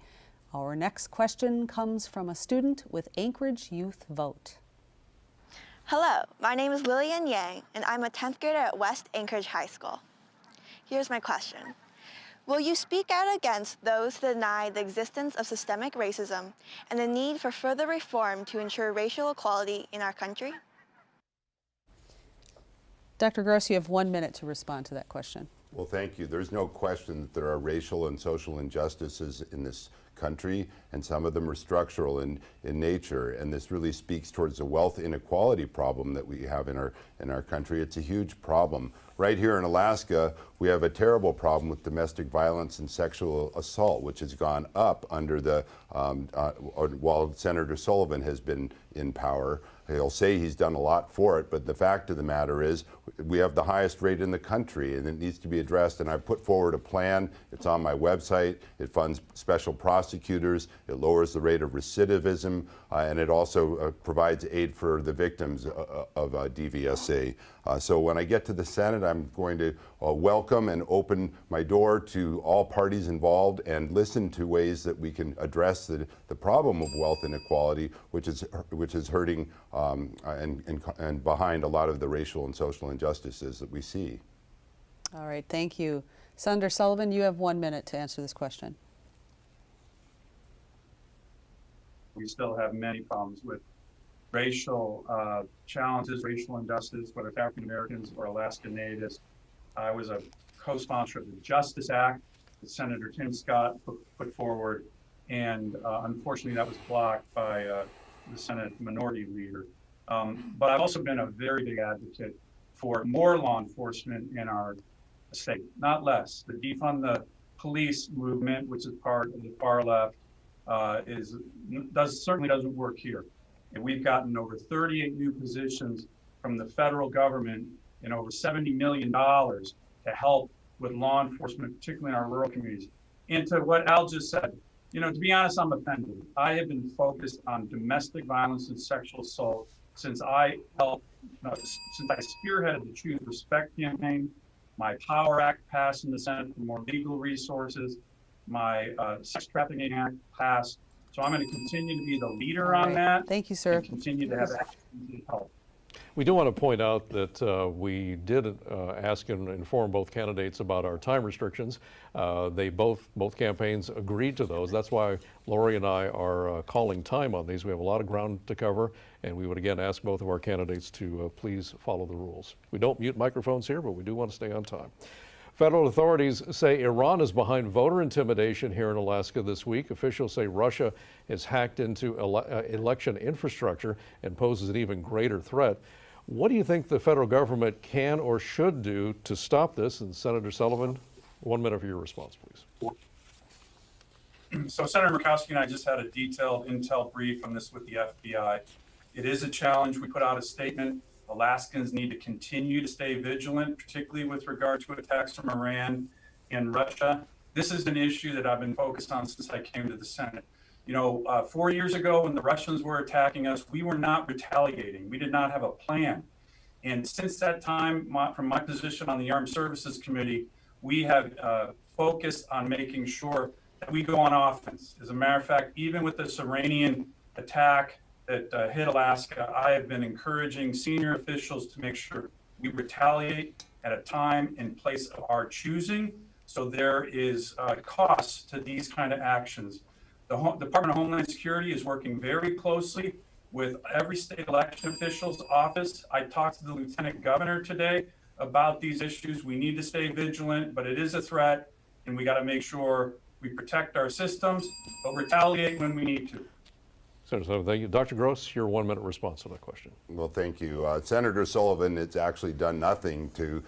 Our next question comes from a student with Anchorage Youth Vote. Hello, my name is Lillian Yang, and I'm a 10th grader at West Anchorage High School. Here's my question. Will you speak out against those that deny the existence of systemic racism and the need for further reform to ensure racial equality in our country? Dr. Gross, you have 1 minute to respond to that question. Well, thank you. There's no question that there are racial and social injustices in this country, and some of them are structural in nature. And this really speaks towards the wealth inequality problem that we have in our country. It's a huge problem. Right here in Alaska, we have a terrible problem with domestic violence and sexual assault, which has gone up under the while Senator Sullivan has been in power. He'll say he's done a lot for it, but the fact of the matter is we have the highest rate in the country, and it needs to be addressed. And I've put forward a plan. It's on my website. It funds special prosecutors. It lowers the rate of recidivism, and it also provides aid for the victims of DVSA. So when I get to the Senate, I'm going to welcome and open my door to all parties involved and listen to ways that we can address the problem of wealth inequality, which is hurting and behind a lot of the racial and social injustices that we see. All right, thank you. Senator Sullivan, you have 1 minute to answer this question. We still have many problems with racial challenges, racial injustice, whether it's African Americans or Alaska Natives. I was a co-sponsor of the Justice Act that Senator Tim Scott put forward, and unfortunately that was blocked by the Senate Minority Leader. But I've also been a very big advocate for more law enforcement in our state, not less. The defund the police movement, which is part of the far left, certainly doesn't work here. And we've gotten over 38 new positions from the federal government and over $70 million to help with law enforcement, particularly in our rural communities. And to what Al just said, you know, to be honest, I'm offended. I have been focused on domestic violence and sexual assault since I spearheaded the Choose Respect campaign. My Power Act passed in the Senate for more legal resources. My Sex Trafficking Act passed. So I'm going to continue to be the leader on that. Thank you, sir. And continue to have action to help. We do want to point out that we did ask and inform both candidates about our time restrictions. They both campaigns agreed to those. That's why Lori and I are calling time on these. We have a lot of ground to cover, and we would again ask both of our candidates to please follow the rules. We don't mute microphones here, but we do want to stay on time. Federal authorities say Iran is behind voter intimidation here in Alaska this week. Officials say Russia has hacked into election infrastructure and poses an even greater threat. What do you think the federal government can or should do to stop this? And Senator Sullivan, 1 minute for your response, please. So Senator Murkowski and I just had a detailed intel brief on this with the FBI. It is a challenge. We put out a statement. Alaskans need to continue to stay vigilant, particularly with regard to attacks from Iran and Russia. This is an issue that I've been focused on since I came to the Senate. You know, 4 years ago when the Russians were attacking us, we were not retaliating. We did not have a plan. And since that time, from my position on the Armed Services Committee, we have focused on making sure that we go on offense. As a matter of fact, even with this Iranian attack, that hit Alaska, I have been encouraging senior officials to make sure we retaliate at a time and place of our choosing. So there is cost to these kind of actions. The Department of Homeland Security is working very closely with every state election official's office. I talked to the Lieutenant Governor today about these issues. We need to stay vigilant, but it is a threat, and we got to make sure we protect our systems, but retaliate when we need to. Senator Sullivan, thank you. Dr. Gross, your 1 minute response to that question. Well, thank you. Senator Sullivan has actually done nothing to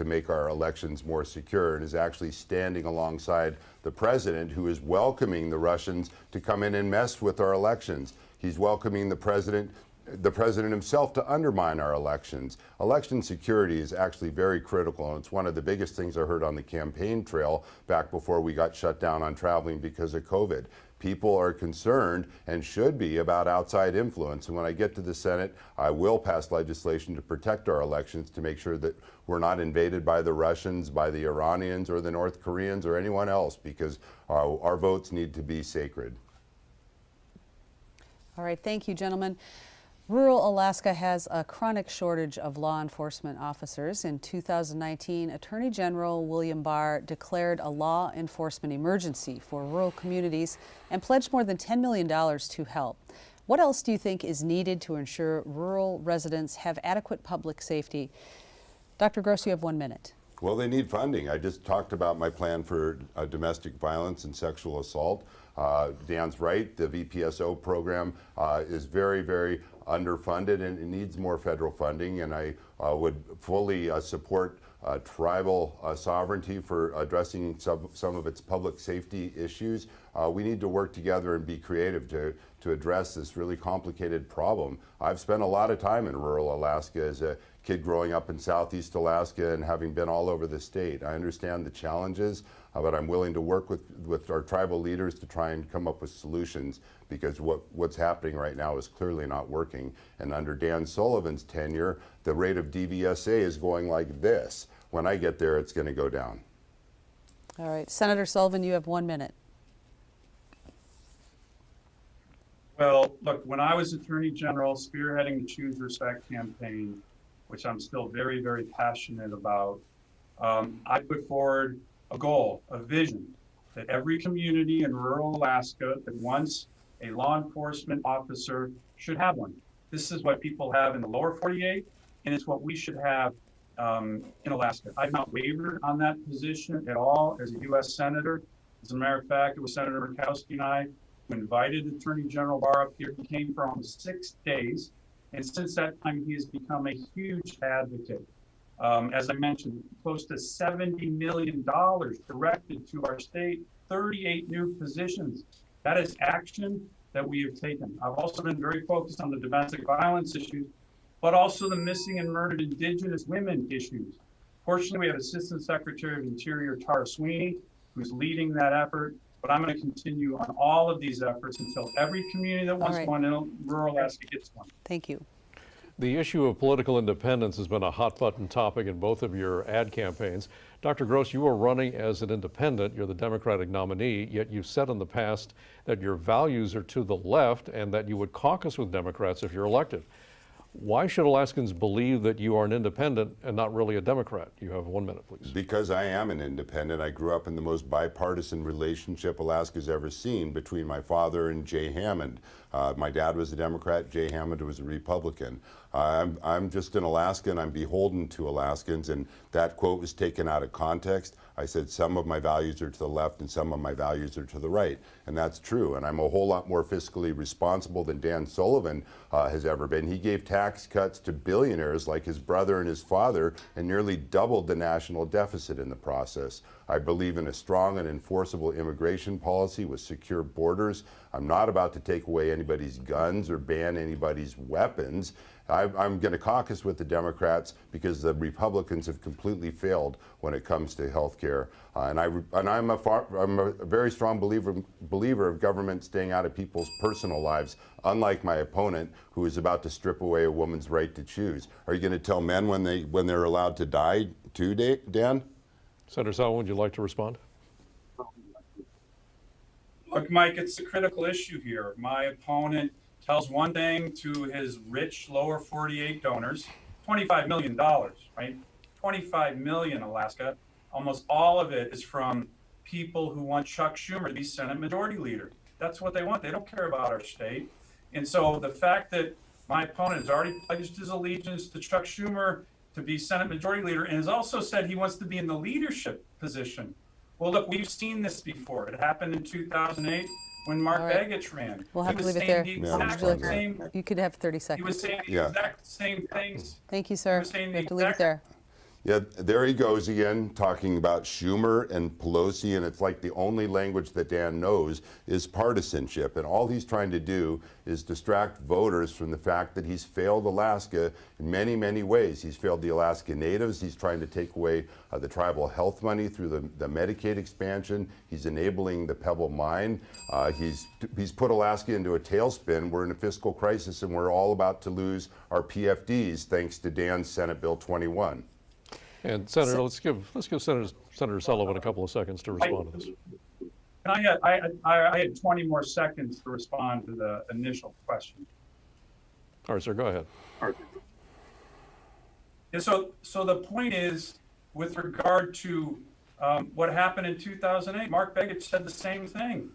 make our elections more secure, and is actually standing alongside the president, who is welcoming the Russians to come in and mess with our elections. He's welcoming the president himself to undermine our elections. Election security is actually very critical, and it's one of the biggest things I heard on the campaign trail back before we got shut down on traveling because of COVID. People are concerned, and should be, about outside influence. And when I get to the Senate, I will pass legislation to protect our elections, to make sure that we're not invaded by the Russians, by the Iranians, or the North Koreans, or anyone else, because our votes need to be sacred. All right, thank you, gentlemen. Rural Alaska has a chronic shortage of law enforcement officers. In 2019, Attorney General William Barr declared a law enforcement emergency for rural communities and pledged more than $10 million to help. What else do you think is needed to ensure rural residents have adequate public safety? Dr. Gross, you have 1 minute. Well, they need funding. I just talked about my plan for domestic violence and sexual assault. Dan's right, the VPSO program is very, very underfunded, and it needs more federal funding, and I would fully support tribal sovereignty for addressing some of its public safety issues. We need to work together and be creative to address this really complicated problem. I've spent a lot of time in rural Alaska as a kid growing up in Southeast Alaska and having been all over the state. I understand the challenges, but I'm willing to work with our tribal leaders to try and come up with solutions, because what's happening right now is clearly not working. And under Dan Sullivan's tenure, the rate of DVSA is going like this. When I get there, it's going to go down. All right, Senator Sullivan, you have 1 minute. Well, look, when I was Attorney General spearheading the Choose Respect campaign, which I'm still very, very passionate about, I put forward a goal, a vision, that every community in rural Alaska that wants a law enforcement officer should have one. This is what people have in the lower 48, and it's what we should have in Alaska. I've not wavered on that position at all as a U.S. Senator. As a matter of fact, it was Senator Murkowski and I who invited Attorney General Barr up here. He came for almost 6 days, and since that time, he has become a huge advocate. As I mentioned, close to $70 million directed to our state, 38 new positions. That is action that we have taken. I've also been very focused on the domestic violence issues, but also the missing and murdered Indigenous women issues. Fortunately, we have Assistant Secretary of Interior Tara Sweeney, who's leading that effort, but I'm going to continue on all of these efforts until every community that wants one in rural Alaska gets one. Thank you. The issue of political independence has been a hot button topic in both of your ad campaigns. Dr. Gross, you are running as an independent. You're the Democratic nominee, yet you've said in the past that your values are to the left and that you would caucus with Democrats if you're elected. Why should Alaskans believe that you are an independent and not really a Democrat? You have 1 minute, please. Because I am an independent. I grew up in the most bipartisan relationship Alaska's ever seen between my father and Jay Hammond. My dad was a Democrat, Jay Hammond was a Republican. I'm just an Alaskan, I'm beholden to Alaskans, and that quote was taken out of context. I said some of my values are to the left and some of my values are to the right, and that's true. And I'm a whole lot more fiscally responsible than Dan Sullivan has ever been. He gave tax cuts to billionaires like his brother and his father and nearly doubled the national deficit in the process. I believe in a strong and enforceable immigration policy with secure borders. I'm not about to take away anybody's guns or ban anybody's weapons. I'm going to caucus with the Democrats because the Republicans have completely failed when it comes to health care. And I'm a very strong believer of government staying out of people's personal lives, unlike my opponent, who is about to strip away a woman's right to choose. Are you going to tell men when they're allowed to die too, Dan? Senator Sullivan, would you like to respond? Look, Mike, it's a critical issue here. My opponent tells one thing to his rich lower 48 donors, $25 million, right? 25 million, Alaska. Almost all of it is from people who want Chuck Schumer to be Senate Majority Leader. That's what they want. They don't care about our state. And so the fact that my opponent has already pledged his allegiance to Chuck Schumer to be Senate Majority Leader and has also said he wants to be in the leadership position. Well, look, we've seen this before. It happened in 2008 when Mark Begich ran. We'll have He to was leave it saying there. the exact same. You could have 30 He seconds. was saying the Yeah. exact same things. Thank you, sir. He was saying We the have to leave it exact- there. Yeah, there he goes again, talking about Schumer and Pelosi, and it's like the only language that Dan knows is partisanship. And all he's trying to do is distract voters from the fact that he's failed Alaska in many, many ways. He's failed the Alaska Natives. He's trying to take away the tribal health money through the Medicaid expansion. He's enabling the Pebble Mine. He's put Alaska into a tailspin. We're in a fiscal crisis, and we're all about to lose our PFDs thanks to Dan's Senate Bill 21. And Senator, let's give Senator Sullivan a couple of seconds to respond to this. And I had 20 more seconds to respond to the initial question. All right, sir, go ahead. And so the point is, with regard to what happened in 2008, Mark Begich said the same thing.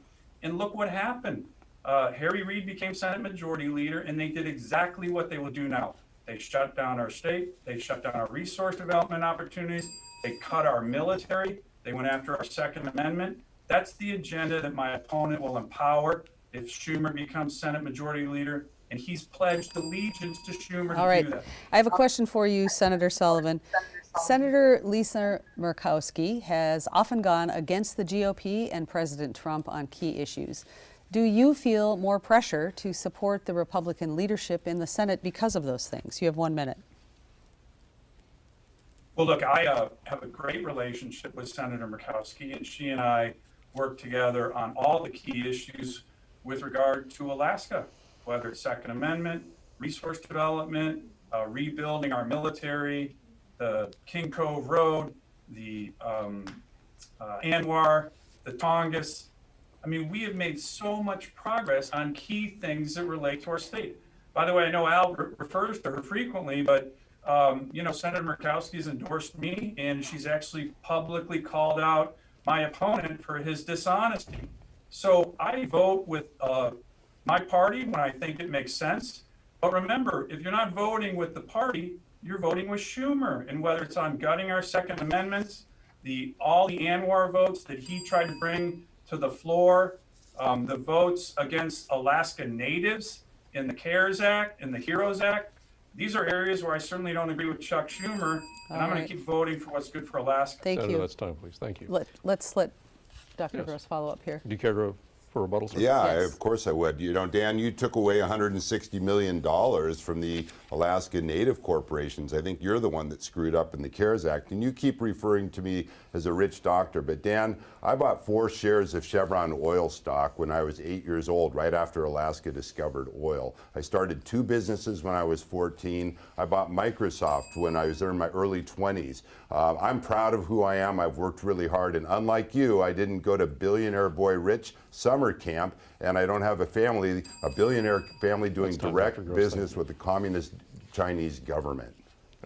And look what happened. Harry Reid became Senate Majority Leader, and they did exactly what they will do now. They shut down our state. They shut down our resource development opportunities. They cut our military. They went after our Second Amendment. That's the agenda that my opponent will empower if Schumer becomes Senate Majority Leader, and he's pledged allegiance to Schumer All to right. do that. I have a question for you, Senator Sullivan. Senator Lisa Murkowski has often gone against the GOP and President Trump on key issues. Do you feel more pressure to support the Republican leadership in the Senate because of those things? You have 1 minute. Well, look, I have a great relationship with Senator Murkowski, and she and I work together on all the key issues with regard to Alaska, whether it's Second Amendment, resource development, rebuilding our military, the King Cove Road, the ANWR, the Tongass. I mean, we have made so much progress on key things that relate to our state. By the way, I know Al refers to her frequently, but Senator Murkowski has endorsed me, and she's actually publicly called out my opponent for his dishonesty. So I vote with my party when I think it makes sense. But remember, if you're not voting with the party, you're voting with Schumer. And whether it's on gutting our Second Amendments, all the ANWR votes that he tried to bring to the floor, the votes against Alaska Natives in the CARES Act and the HEROES Act. These are areas where I certainly don't agree with Chuck Schumer, and I'm going to keep voting for what's good for Alaska. Thank Senator, you. that's time, please. Thank you. Let's let Dr. Yes. Gross follow up here. Do you care for a rebuttal, sir? Yeah, Yes. of course I would. Dan, you took away $160 million from the Alaska Native corporations. I think you're the one that screwed up in the CARES Act, and you keep referring to me as a rich doctor. But Dan, I bought 4 shares of Chevron oil stock when I was 8 years old, right after Alaska discovered oil. I started 2 businesses when I was 14. I bought Microsoft when I was in my early 20s. I'm proud of who I am. I've worked really hard, and unlike you, I didn't go to Billionaire Boy Rich summer camp, and I don't have a billionaire family doing That's time, direct Dr. Gross. business Thank you. with the communist Chinese government.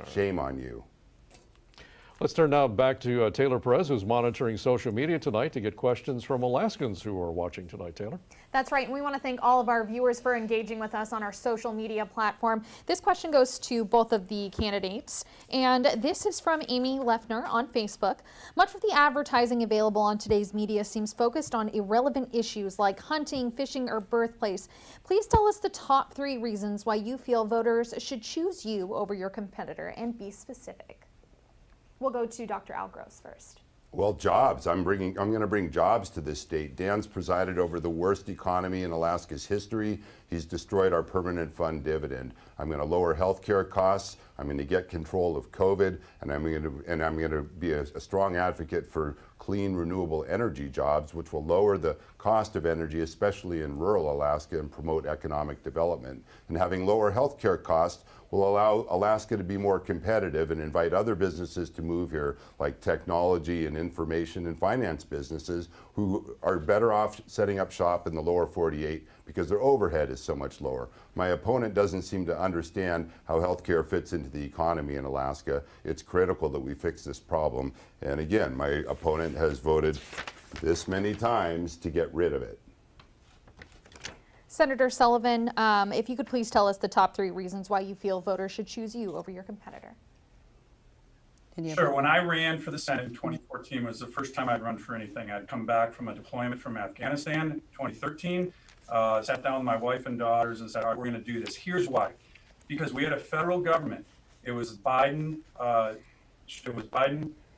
Shame on you. Let's turn now back to Taylor Perez, who's monitoring social media tonight to get questions from Alaskans who are watching tonight. Taylor? That's right, and we want to thank all of our viewers for engaging with us on our social media platform. This question goes to both of the candidates, and this is from Amy Leffner on Facebook. Much of the advertising available on today's media seems focused on irrelevant issues like hunting, fishing, or birthplace. Please tell us the top 3 reasons why you feel voters should choose you over your competitor, and be specific. We'll go to Dr. Al Gross first. Well, jobs. I'm going to bring jobs to this state. Dan's presided over the worst economy in Alaska's history. He's destroyed our permanent fund dividend. I'm going to lower health care costs. I'm going to get control of COVID, and I'm going to be a strong advocate for clean, renewable energy jobs, which will lower the cost of energy, especially in rural Alaska, and promote economic development. And having lower healthcare costs will allow Alaska to be more competitive and invite other businesses to move here, like technology and information and finance businesses, who are better off setting up shop in the lower 48 because their overhead is so much lower. My opponent doesn't seem to understand how healthcare fits into the economy in Alaska. It's critical that we fix this problem. And again, my opponent has voted this many times to get rid of it. Senator Sullivan, if you could please tell us the top 3 reasons why you feel voters should choose you over your competitor. Sure. When I ran for the Senate in 2014 was the first time I'd run for anything. I'd come back from a deployment from Afghanistan in 2013, sat down with my wife and daughters and said, all right, we're going to do this. Here's why. Because we had a federal government. It was Biden,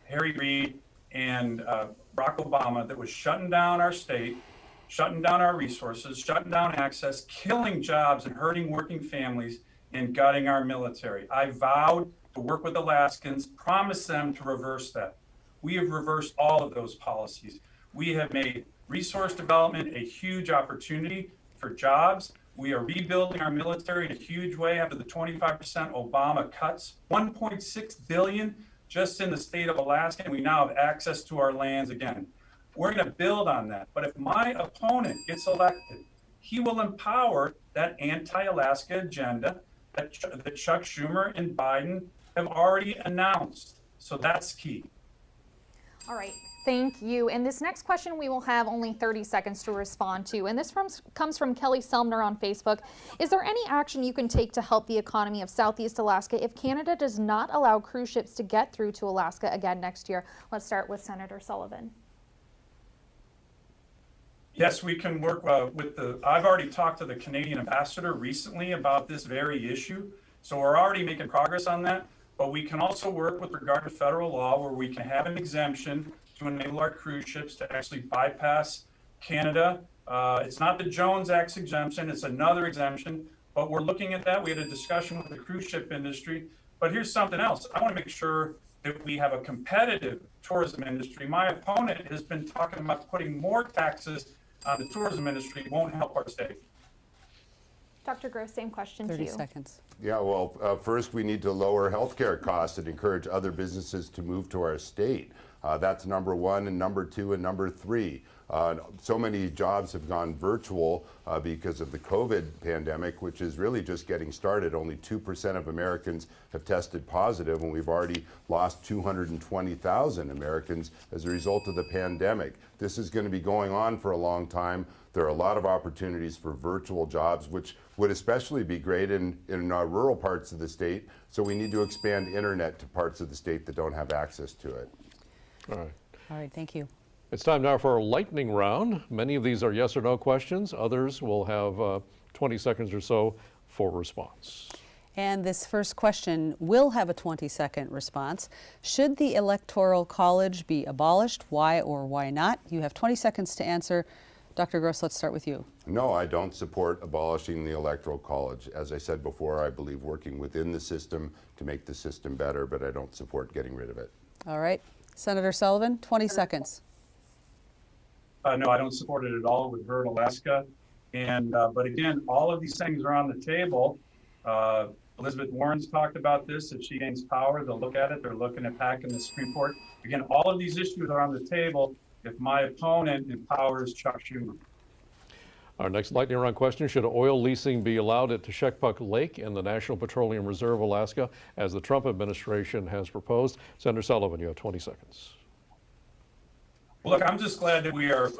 Harry Reid, and Barack Obama that was shutting down our state, shutting down our resources, shutting down access, killing jobs and hurting working families, and gutting our military. I vowed to work with Alaskans, promise them to reverse that. We have reversed all of those policies. We have made resource development a huge opportunity for jobs. We are rebuilding our military in a huge way after the 25% Obama cuts, $1.6 billion just in the state of Alaska, and we now have access to our lands again. We're going to build on that. But if my opponent gets elected, he will empower that anti-Alaska agenda that Chuck Schumer and Biden have already announced. So that's key. All right. Thank you. And this next question we will have only 30 seconds to respond to. And this comes from Kelly Selmner on Facebook. Is there any action you can take to help the economy of Southeast Alaska if Canada does not allow cruise ships to get through to Alaska again next year? Let's start with Senator Sullivan. Yes, we can work I've already talked to the Canadian ambassador recently about this very issue. So we're already making progress on that. But we can also work with regard to federal law where we can have an exemption to enable our cruise ships to actually bypass Canada. It's not the Jones Act exemption, it's another exemption, but we're looking at that. We had a discussion with the cruise ship industry, but here's something else. I want to make sure that we have a competitive tourism industry. My opponent has been talking about putting more taxes on the tourism industry. It won't help our state. Dr. Gross, same question to you. 30 seconds. Yeah, well, first we need to lower healthcare costs and encourage other businesses to move to our state. That's number 1, and number 2, and number 3. So many jobs have gone virtual because of the COVID pandemic, which is really just getting started. Only 2% of Americans have tested positive, and we've already lost 220,000 Americans as a result of the pandemic. This is going to be going on for a long time. There are a lot of opportunities for virtual jobs, which would especially be great in rural parts of the state. So we need to expand internet to parts of the state that don't have access to it. All right. All right, thank you. It's time now for our lightning round. Many of these are yes or no questions. Others will have 20 seconds or so for response. And this first question will have a 20-second response. Should the Electoral College be abolished? Why or why not? You have 20 seconds to answer. Dr. Gross, let's start with you. No, I don't support abolishing the Electoral College. As I said before, I believe working within the system to make the system better, but I don't support getting rid of it. All right. Senator Sullivan, 20 seconds. No, I don't support it at all with Vern, Alaska. And but again, all of these things are on the table. Elizabeth Warren's talked about this. If she gains power, they'll look at it. They're looking at packing the Supreme Court. Again, all of these issues are on the table if my opponent empowers Chuck Schumer. Our next lightning round question: should oil leasing be allowed at Teshekpuk Lake in the National Petroleum Reserve, Alaska, as the Trump administration has proposed? Senator Sullivan, you have 20 seconds. Well, look, I'm just glad that we are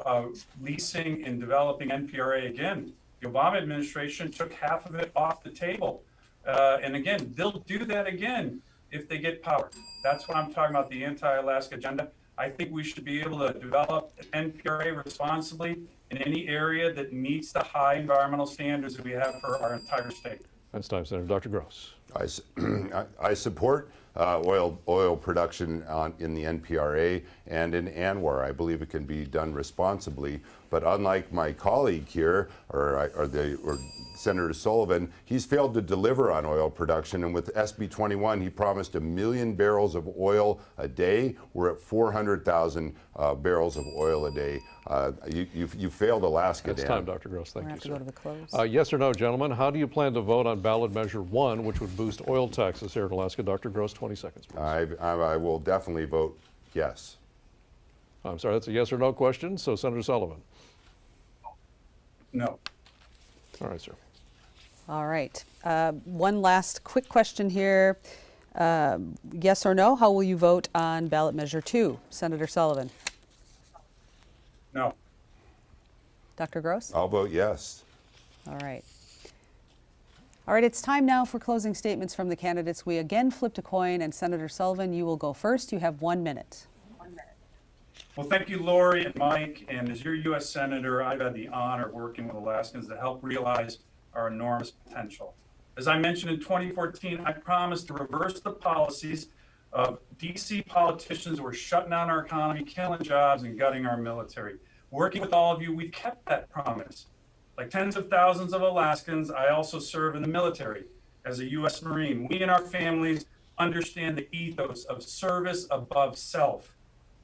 leasing and developing NPRA again. The Obama administration took half of it off the table. And again, they'll do that again if they get power. That's what I'm talking about, the anti-Alaska agenda. I think we should be able to develop NPRA responsibly in any area that meets the high environmental standards that we have for our entire state. That's time, Senator. Dr. Gross. I support oil production in the NPRA and in ANWR. I believe it can be done responsibly. But unlike my colleague here, or Senator Sullivan, he's failed to deliver on oil production. And with SB 21, he promised 1 million barrels of oil a day. We're at 400,000 barrels of oil a day. You failed Alaska, It's Dan. time, Dr. Gross. Thank We're you, going to sir. have to go to the close. Yes or no, gentlemen? How do you plan to vote on ballot measure 1, which would boost oil taxes here in Alaska? Dr. Gross, 20 seconds, please. I will definitely vote yes. I'm sorry, that's a yes or no question. So, Senator Sullivan. No. All right, sir. All right. One last quick question here. Yes or no? How will you vote on ballot measure 2? Senator Sullivan. No. Dr. Gross? I'll vote yes. All right. All right, it's time now for closing statements from the candidates. We again flipped a coin, and Senator Sullivan, you will go first. You have 1 minute. Well, thank you, Lori and Mike. And as your U.S. Senator, I've had the honor of working with Alaskans to help realize our enormous potential. As I mentioned in 2014, I promised to reverse the policies of DC politicians who were shutting down our economy, killing jobs, and gutting our military. Working with all of you, we've kept that promise. Like tens of thousands of Alaskans, I also serve in the military as a U.S. Marine. We and our families understand the ethos of service above self.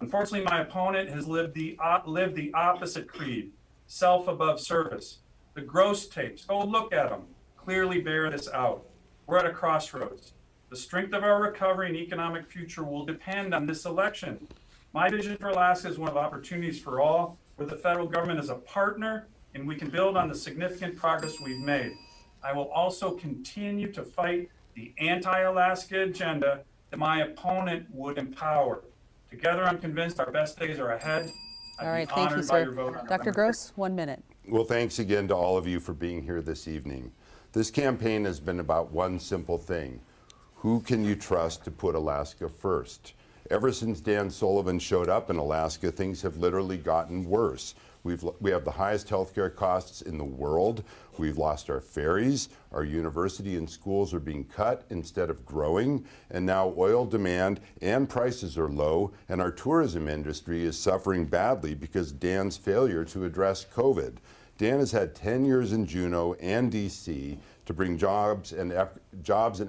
Unfortunately, my opponent has lived the opposite creed, self above service. The Gross tapes, go look at them, clearly bear this out. We're at a crossroads. The strength of our recovery and economic future will depend on this election. My vision for Alaska is one of opportunities for all, where the federal government is a partner and we can build on the significant progress we've made. I will also continue to fight the anti-Alaska agenda that my opponent would empower. Together, I'm convinced our best days are ahead. All right, thank you, sir. Dr. Gross, 1 minute. Well, thanks again to all of you for being here this evening. This campaign has been about one simple thing. Who can you trust to put Alaska first? Ever since Dan Sullivan showed up in Alaska, things have literally gotten worse. We have the highest healthcare costs in the world. We've lost our ferries. Our university and schools are being cut instead of growing. And now oil demand and prices are low. And our tourism industry is suffering badly because Dan's failure to address COVID. Dan has had 10 years in Juneau and DC to bring jobs and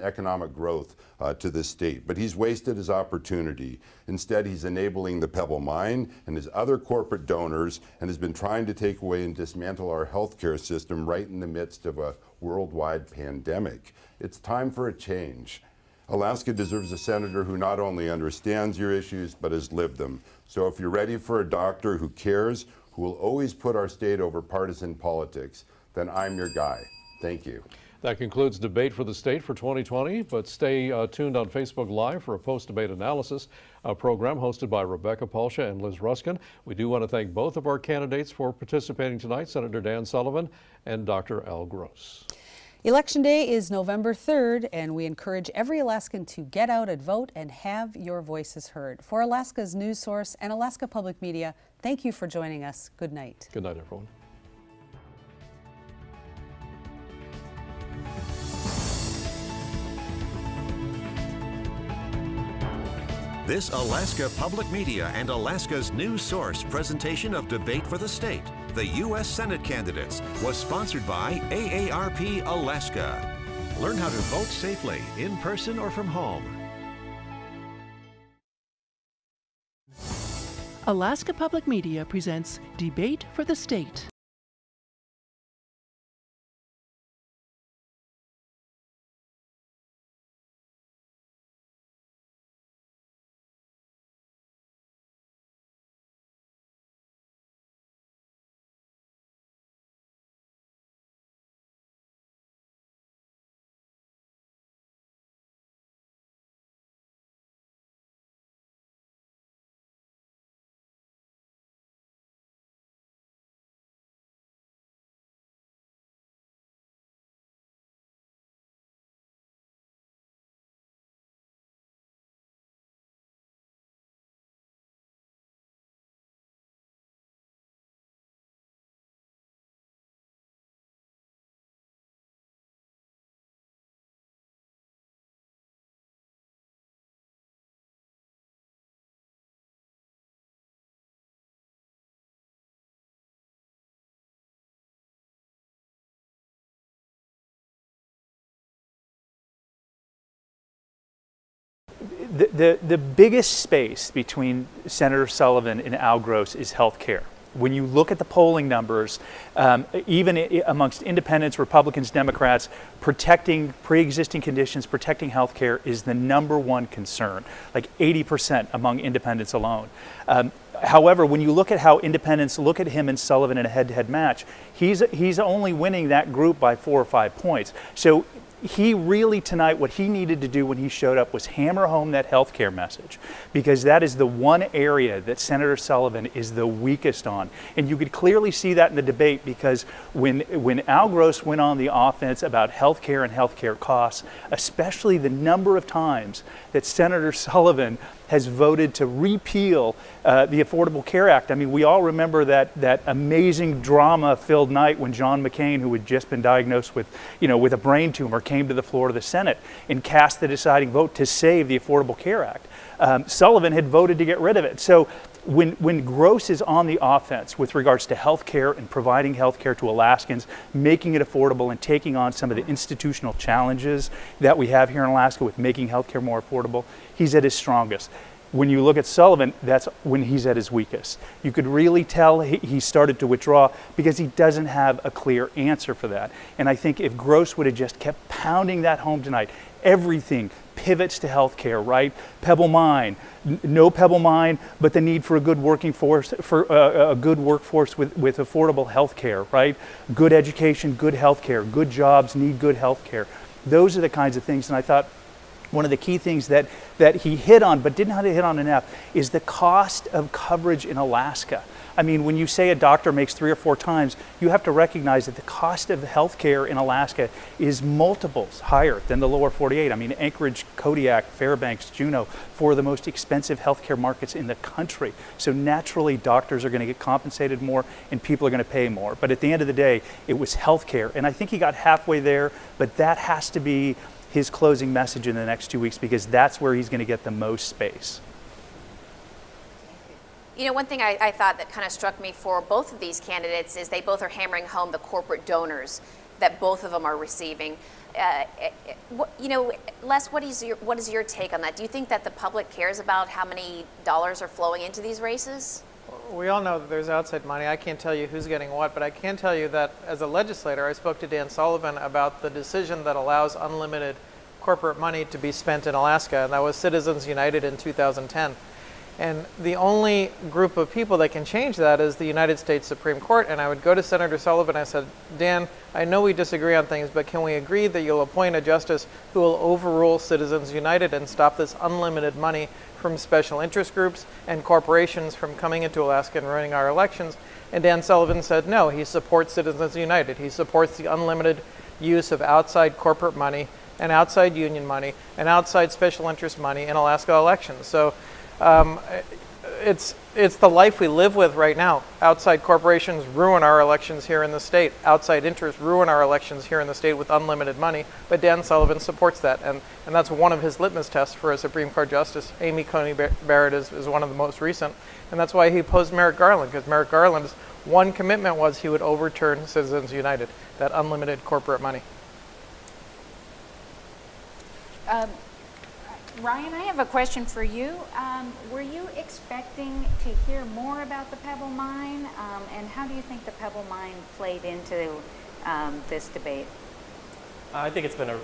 economic growth to this state. But he's wasted his opportunity. Instead, he's enabling the Pebble Mine and his other corporate donors and has been trying to take away and dismantle our healthcare system right in the midst of a worldwide pandemic. It's time for a change. Alaska deserves a senator who not only understands your issues, but has lived them. So if you're ready for a doctor who cares, who will always put our state over partisan politics, then I'm your guy. Thank you. That concludes Debate for the State for 2020, but stay tuned on Facebook Live for a post-debate analysis program hosted by Rebecca Palsha and Liz Ruskin. We do want to thank both of our candidates for participating tonight, Senator Dan Sullivan and Dr. Al Gross. Election Day is November 3rd, and we encourage every Alaskan to get out and vote and have your voices heard. For Alaska's news source and Alaska Public Media, thank you for joining us. Good night. Good night, everyone. This Alaska Public Media and Alaska's news source presentation of Debate for the State, the U.S. Senate candidates, was sponsored by AARP Alaska. Learn how to vote safely, in person or from home. Alaska Public Media presents Debate for the State. the biggest space between Senator Sullivan and Al Gross is health care. When you look at the polling numbers, even amongst independents, Republicans, Democrats, protecting pre-existing conditions, protecting health care is the #1 concern, like 80% among independents alone. However, when you look at how independents look at him and Sullivan in a head-to-head match, he's only winning that group by 4 or 5 points. So he really tonight, what he needed to do when he showed up was hammer home that health care message, because that is the one area that Senator Sullivan is the weakest on. And you could clearly see that in the debate, because when Al Gross went on the offense about health care and health care costs, especially the number of times that Senator Sullivan has voted to repeal the Affordable Care Act. I mean, we all remember that amazing drama-filled night when John McCain, who had just been diagnosed with a brain tumor, came to the floor of the Senate and cast the deciding vote to save the Affordable Care Act. Sullivan had voted to get rid of it. So when Gross is on the offense with regards to health care and providing health care to Alaskans, making it affordable and taking on some of the institutional challenges that we have here in Alaska with making health care more affordable, he's at his strongest. When you look at Sullivan, that's when he's at his weakest. You could really tell he started to withdraw because he doesn't have a clear answer for that. And I think if Gross would have just kept pounding that home tonight, everything pivots to healthcare, right? Pebble Mine, no Pebble Mine, but the need for a good working force, for a good workforce with affordable healthcare, right? Good education, good healthcare, good jobs need good healthcare. Those are the kinds of things, and I thought one of the key things that he hit on, but didn't hit on enough, is the cost of coverage in Alaska. I mean, when you say a doctor makes 3 or 4 times, you have to recognize that the cost of health care in Alaska is multiples higher than the lower 48. I mean, Anchorage, Kodiak, Fairbanks, Juneau, 4 of the most expensive healthcare markets in the country. So naturally, doctors are going to get compensated more and people are going to pay more. But at the end of the day, it was healthcare. And I think he got halfway there, but that has to be his closing message in the next 2 weeks, because that's where he's going to get the most space. You know, one thing I thought that kind of struck me for both of these candidates is they both are hammering home the corporate donors that both of them are receiving. You know, Les, what is your take on that? Do you think that the public cares about how many dollars are flowing into these races? We all know that there's outside money. I can't tell you who's getting what, but I can tell you that as a legislator, I spoke to Dan Sullivan about the decision that allows unlimited corporate money to be spent in Alaska, and that was Citizens United in 2010. And the only group of people that can change that is the United States Supreme Court. And I would go to Senator Sullivan and I said, Dan, I know we disagree on things, but can we agree that you'll appoint a justice who will overrule Citizens United and stop this unlimited money from special interest groups and corporations from coming into Alaska and running our elections? And Dan Sullivan said no, he supports Citizens United. He supports the unlimited use of outside corporate money and outside union money and outside special interest money in Alaska elections. So it's the life we live with right now. Outside corporations ruin our elections here in the state. Outside interests ruin our elections here in the state with unlimited money. But Dan Sullivan supports that, and that's one of his litmus tests for a Supreme Court justice. Amy Coney Barrett is one of the most recent, and that's why he opposed Merrick Garland, because Merrick Garland's one commitment was he would overturn Citizens United, that unlimited corporate money. Ryan, I have a question for you. Were you expecting to hear more about the Pebble Mine, and how do you think the Pebble Mine played into this debate? I think it's been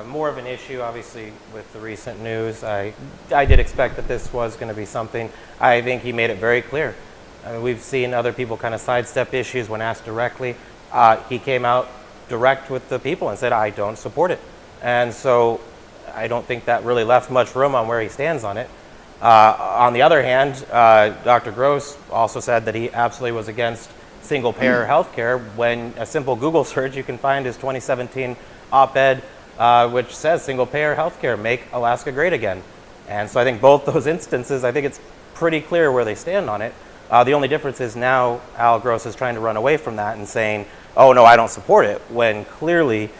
more of an issue, obviously, with the recent news. I did expect that this was going to be something. I think he made it very clear. We've seen other people kind of sidestep issues when asked directly. He came out direct with the people and said, I don't support it. And so I don't think that really left much room on where he stands on it. On the other hand, Dr. Gross also said that he absolutely was against single-payer health care. When a simple Google search, you can find his 2017 op-ed, which says single-payer health care, make Alaska great again. And so I think both those instances, I think it's pretty clear where they stand on it. The only difference is now Al Gross is trying to run away from that and saying, oh, no, I don't support it, when clearly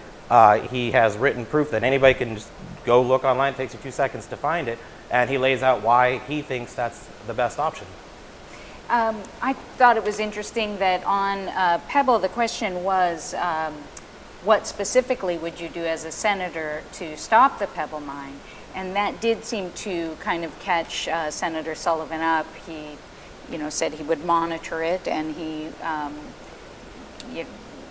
he has written proof that anybody can just go look online. It takes you 2 seconds to find it, and he lays out why he thinks that's the best option. I thought it was interesting that on Pebble, the question was, what specifically would you do as a senator to stop the Pebble Mine? And that did seem to kind of catch Senator Sullivan up. He, said he would monitor it, and he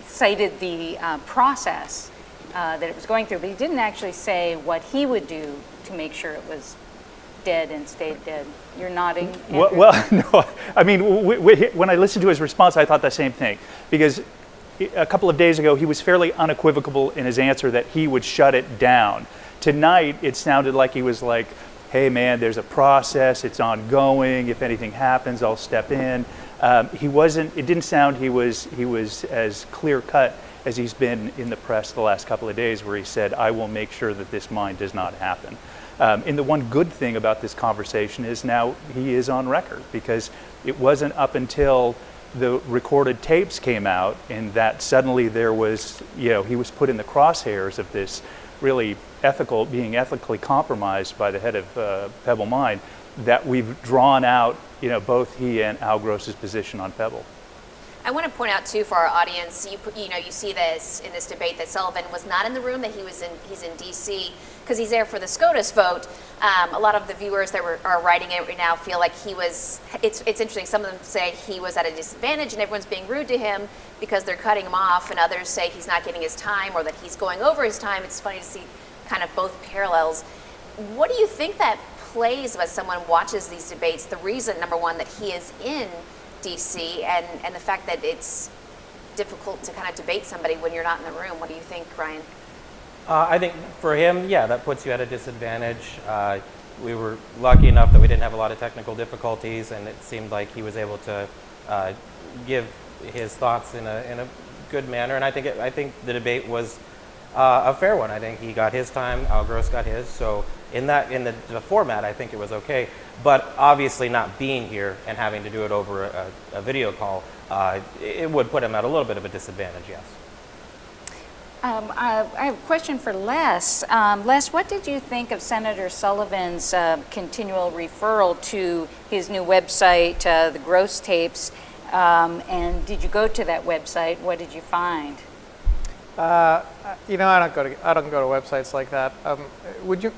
cited the process that it was going through, but he didn't actually say what he would do to make sure it was dead and stayed dead. You're nodding. Well, no, I mean, when I listened to his response, I thought the same thing, because a couple of days ago, he was fairly unequivocal in his answer that he would shut it down. Tonight, it sounded like he was like, hey man, there's a process, it's ongoing, if anything happens, I'll step in. It didn't sound he was as clear cut as he's been in the press the last couple of days, where he said, I will make sure that this mine does not happen. And the one good thing about this conversation is now he is on record, because it wasn't up until the recorded tapes came out and that suddenly there was, he was put in the crosshairs of this really being ethically compromised by the head of Pebble Mine, that we've drawn out, both he and Al Gross's position on Pebble. I want to point out too for our audience, you see this in this debate that Sullivan was not in the room, that he's in D.C. because he's there for the SCOTUS vote. A lot of the viewers that are writing it right now feel like it's interesting. Some of them say he was at a disadvantage and everyone's being rude to him because they're cutting him off, and others say he's not getting his time or that he's going over his time. It's funny to see kind of both parallels. What do you think that plays as someone watches these debates? The reason, number one, that he is in DC and the fact that it's difficult to kind of debate somebody when you're not in the room. What do you think, Ryan? I think for him, yeah, that puts you at a disadvantage. We were lucky enough that we didn't have a lot of technical difficulties, and it seemed like he was able to give his thoughts in a good manner. And I think the debate was a fair one. I think he got his time, Al Gross got his. So in the format, I think it was okay. But obviously, not being here and having to do it over a video call, it would put him at a little bit of a disadvantage. Yes. I have a question for Les. Les, what did you think of Senator Sullivan's continual referral to his new website, the Gross Tapes? And did you go to that website? What did you find? I don't go to websites like that. Would you?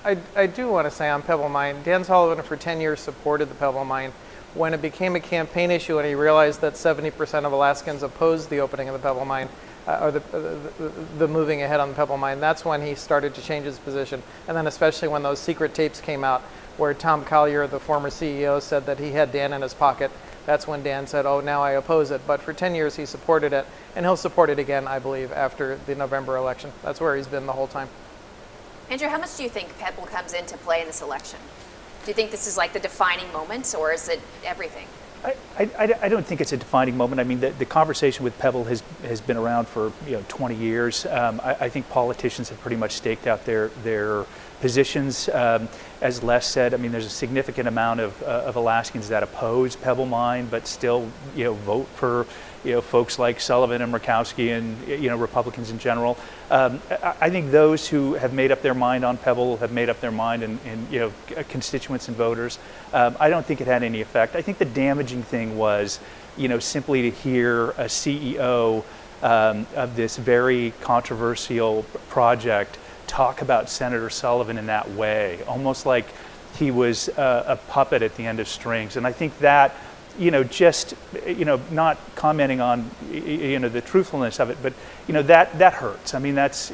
I do want to say on Pebble Mine, Dan Sullivan for 10 years supported the Pebble Mine. When it became a campaign issue and he realized that 70% of Alaskans opposed the opening of the Pebble Mine, or the moving ahead on the Pebble Mine, that's when he started to change his position. And then especially when those secret tapes came out where Tom Collier, the former CEO, said that he had Dan in his pocket, that's when Dan said, oh, now I oppose it. But for 10 years he supported it, and he'll support it again, I believe, after the November election. That's where he's been the whole time. Andrew, how much do you think Pebble comes into play in this election? Do you think this is like the defining moment, or is it everything? I don't think it's a defining moment. I mean, the conversation with Pebble has been around for 20 years. I think politicians have pretty much staked out their positions. As Les said, I mean, there's a significant amount of Alaskans that oppose Pebble Mine, but still vote for folks like Sullivan and Murkowski and Republicans in general. I think those who have made up their mind on Pebble have made up their mind in constituents and voters. I don't think it had any effect. I think the damaging thing was simply to hear a CEO of this very controversial project talk about Senator Sullivan in that way, almost like he was a puppet at the end of strings. And I think that just not commenting on the truthfulness of it, but that hurts. I mean, that's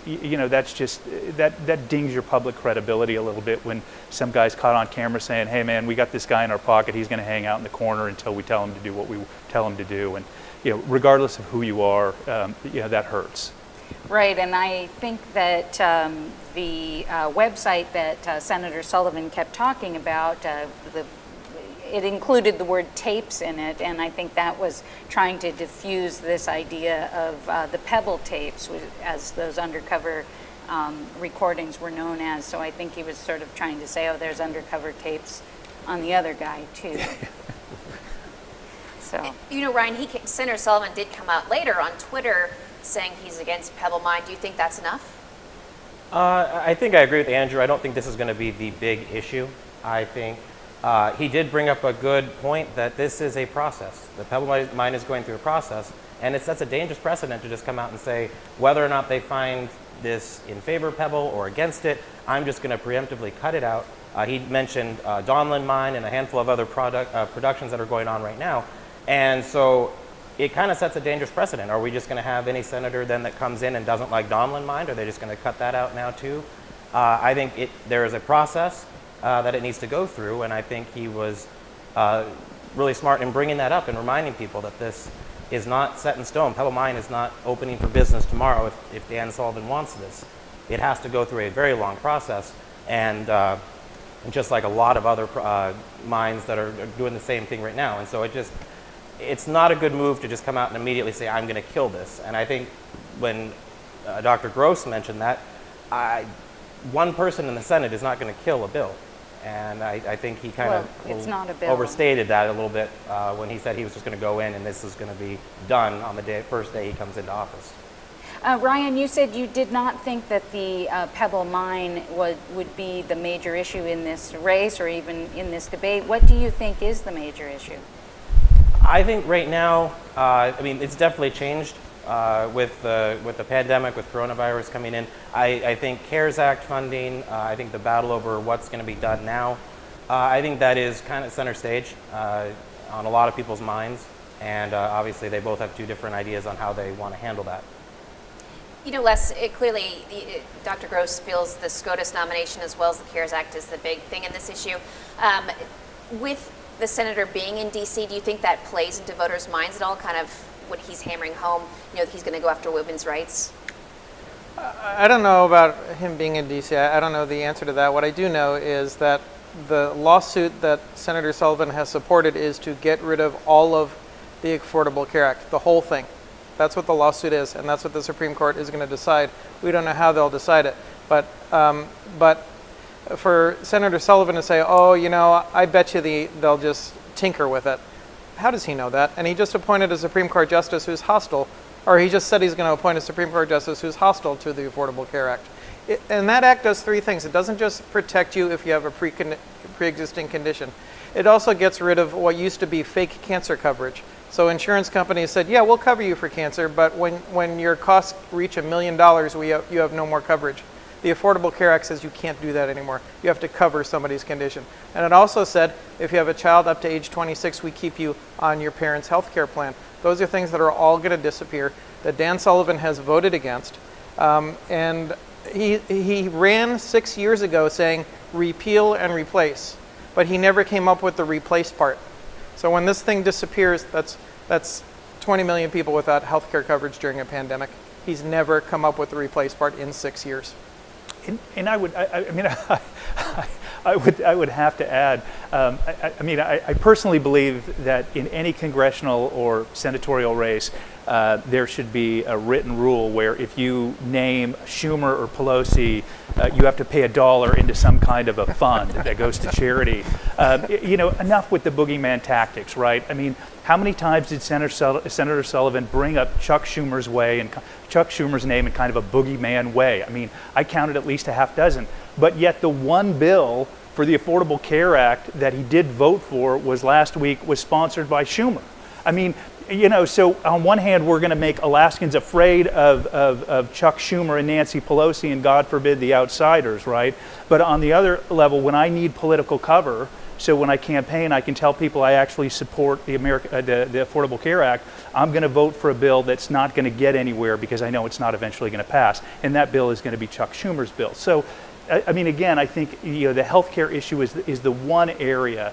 just that dings your public credibility a little bit when some guy's caught on camera saying, "Hey man, we got this guy in our pocket. He's going to hang out in the corner until we tell him to do what we tell him to do." And regardless of who you are, that hurts. Right, and I think that the website that Senator Sullivan kept talking about, it included the word tapes in it, and I think that was trying to diffuse this idea of the Pebble tapes, as those undercover recordings were known as. So I think he was sort of trying to say, oh, there's undercover tapes on the other guy too. So Ryan, Senator Sullivan did come out later on Twitter saying he's against Pebble Mine. Do you think that's enough? I think I agree with Andrew. I don't think this is going to be the big issue. I think he did bring up a good point that this is a process. The Pebble Mine is going through a process, and that's a dangerous precedent to just come out and say whether or not they find this in favor of Pebble or against it. I'm just going to preemptively cut it out. He mentioned Donlin Mine and a handful of other productions that are going on right now. And so it kind of sets a dangerous precedent. Are we just going to have any senator then that comes in and doesn't like Donlin Mine? Are they just going to cut that out now too? I think there is a process that it needs to go through, and I think he was really smart in bringing that up and reminding people that this is not set in stone. Pebble Mine is not opening for business tomorrow if Dan Sullivan wants this. It has to go through a very long process, and just like a lot of other mines that are doing the same thing right now. And so it's not a good move to just come out and immediately say, I'm going to kill this. And I think when Dr. Gross mentioned that, one person in the Senate is not going to kill a bill. And I think he kind of overstated that a little bit when he said he was just going to go in and this is going to be done on the first day he comes into office. Ryan, you said you did not think that the Pebble Mine would be the major issue in this race or even in this debate. What do you think is the major issue? I think right now, I mean, it's definitely changed with the pandemic, with coronavirus coming in. I think CARES Act funding, I think the battle over what's going to be done now, I think that is kind of center stage on a lot of people's minds. And obviously they both have two different ideas on how they want to handle that. You know, Les, clearly Dr. Gross feels the SCOTUS nomination as well as the CARES Act is the big thing in this issue. With the senator being in D.C., do you think that plays into voters' minds at all, kind of what he's hammering home, you know, that he's going to go after women's rights? I don't know about him being in D.C. I don't know the answer to that. What I do know is that the lawsuit that Senator Sullivan has supported is to get rid of all of the Affordable Care Act, the whole thing. That's what the lawsuit is, and that's what the Supreme Court is going to decide. We don't know how they'll decide it, but for Senator Sullivan to say, oh, you know, I bet you they'll just tinker with it. How does he know that? And he just appointed a Supreme Court justice who's hostile, or he just said he's going to appoint a Supreme Court justice who's hostile to the Affordable Care Act. And that act does three things. It doesn't just protect you if you have a pre-existing condition. It also gets rid of what used to be fake cancer coverage. So insurance companies said, yeah, we'll cover you for cancer, but when your costs reach $1 million, you have no more coverage. The Affordable Care Act says you can't do that anymore. You have to cover somebody's condition. And it also said, if you have a child up to age 26, we keep you on your parents' health care plan. Those are things that are all going to disappear, that Dan Sullivan has voted against. And he ran 6 years ago saying repeal and replace, but he never came up with the replace part. So when this thing disappears, that's 20 million people without health care coverage during a pandemic. He's never come up with the replace part in 6 years. And I would have to add, I personally believe that in any congressional or senatorial race, there should be a written rule where if you name Schumer or Pelosi, you have to pay $1 into some kind of a fund that goes to charity. Enough with the boogeyman tactics, right? I mean, how many times did Senator Sullivan bring up Chuck Schumer's way and Chuck Schumer's name in kind of a boogeyman way? I mean, I counted at least a half dozen. But yet the one bill for the Affordable Care Act that he did vote for was sponsored by Schumer. I mean, so on one hand, we're going to make Alaskans afraid of Chuck Schumer and Nancy Pelosi and, God forbid, the outsiders, right? But on the other level, when I need political cover, so when I campaign, I can tell people I actually support the Affordable Care Act, I'm going to vote for a bill that's not going to get anywhere because I know it's not eventually going to pass. And that bill is going to be Chuck Schumer's bill. So, I mean, again, I think the health care issue is the one area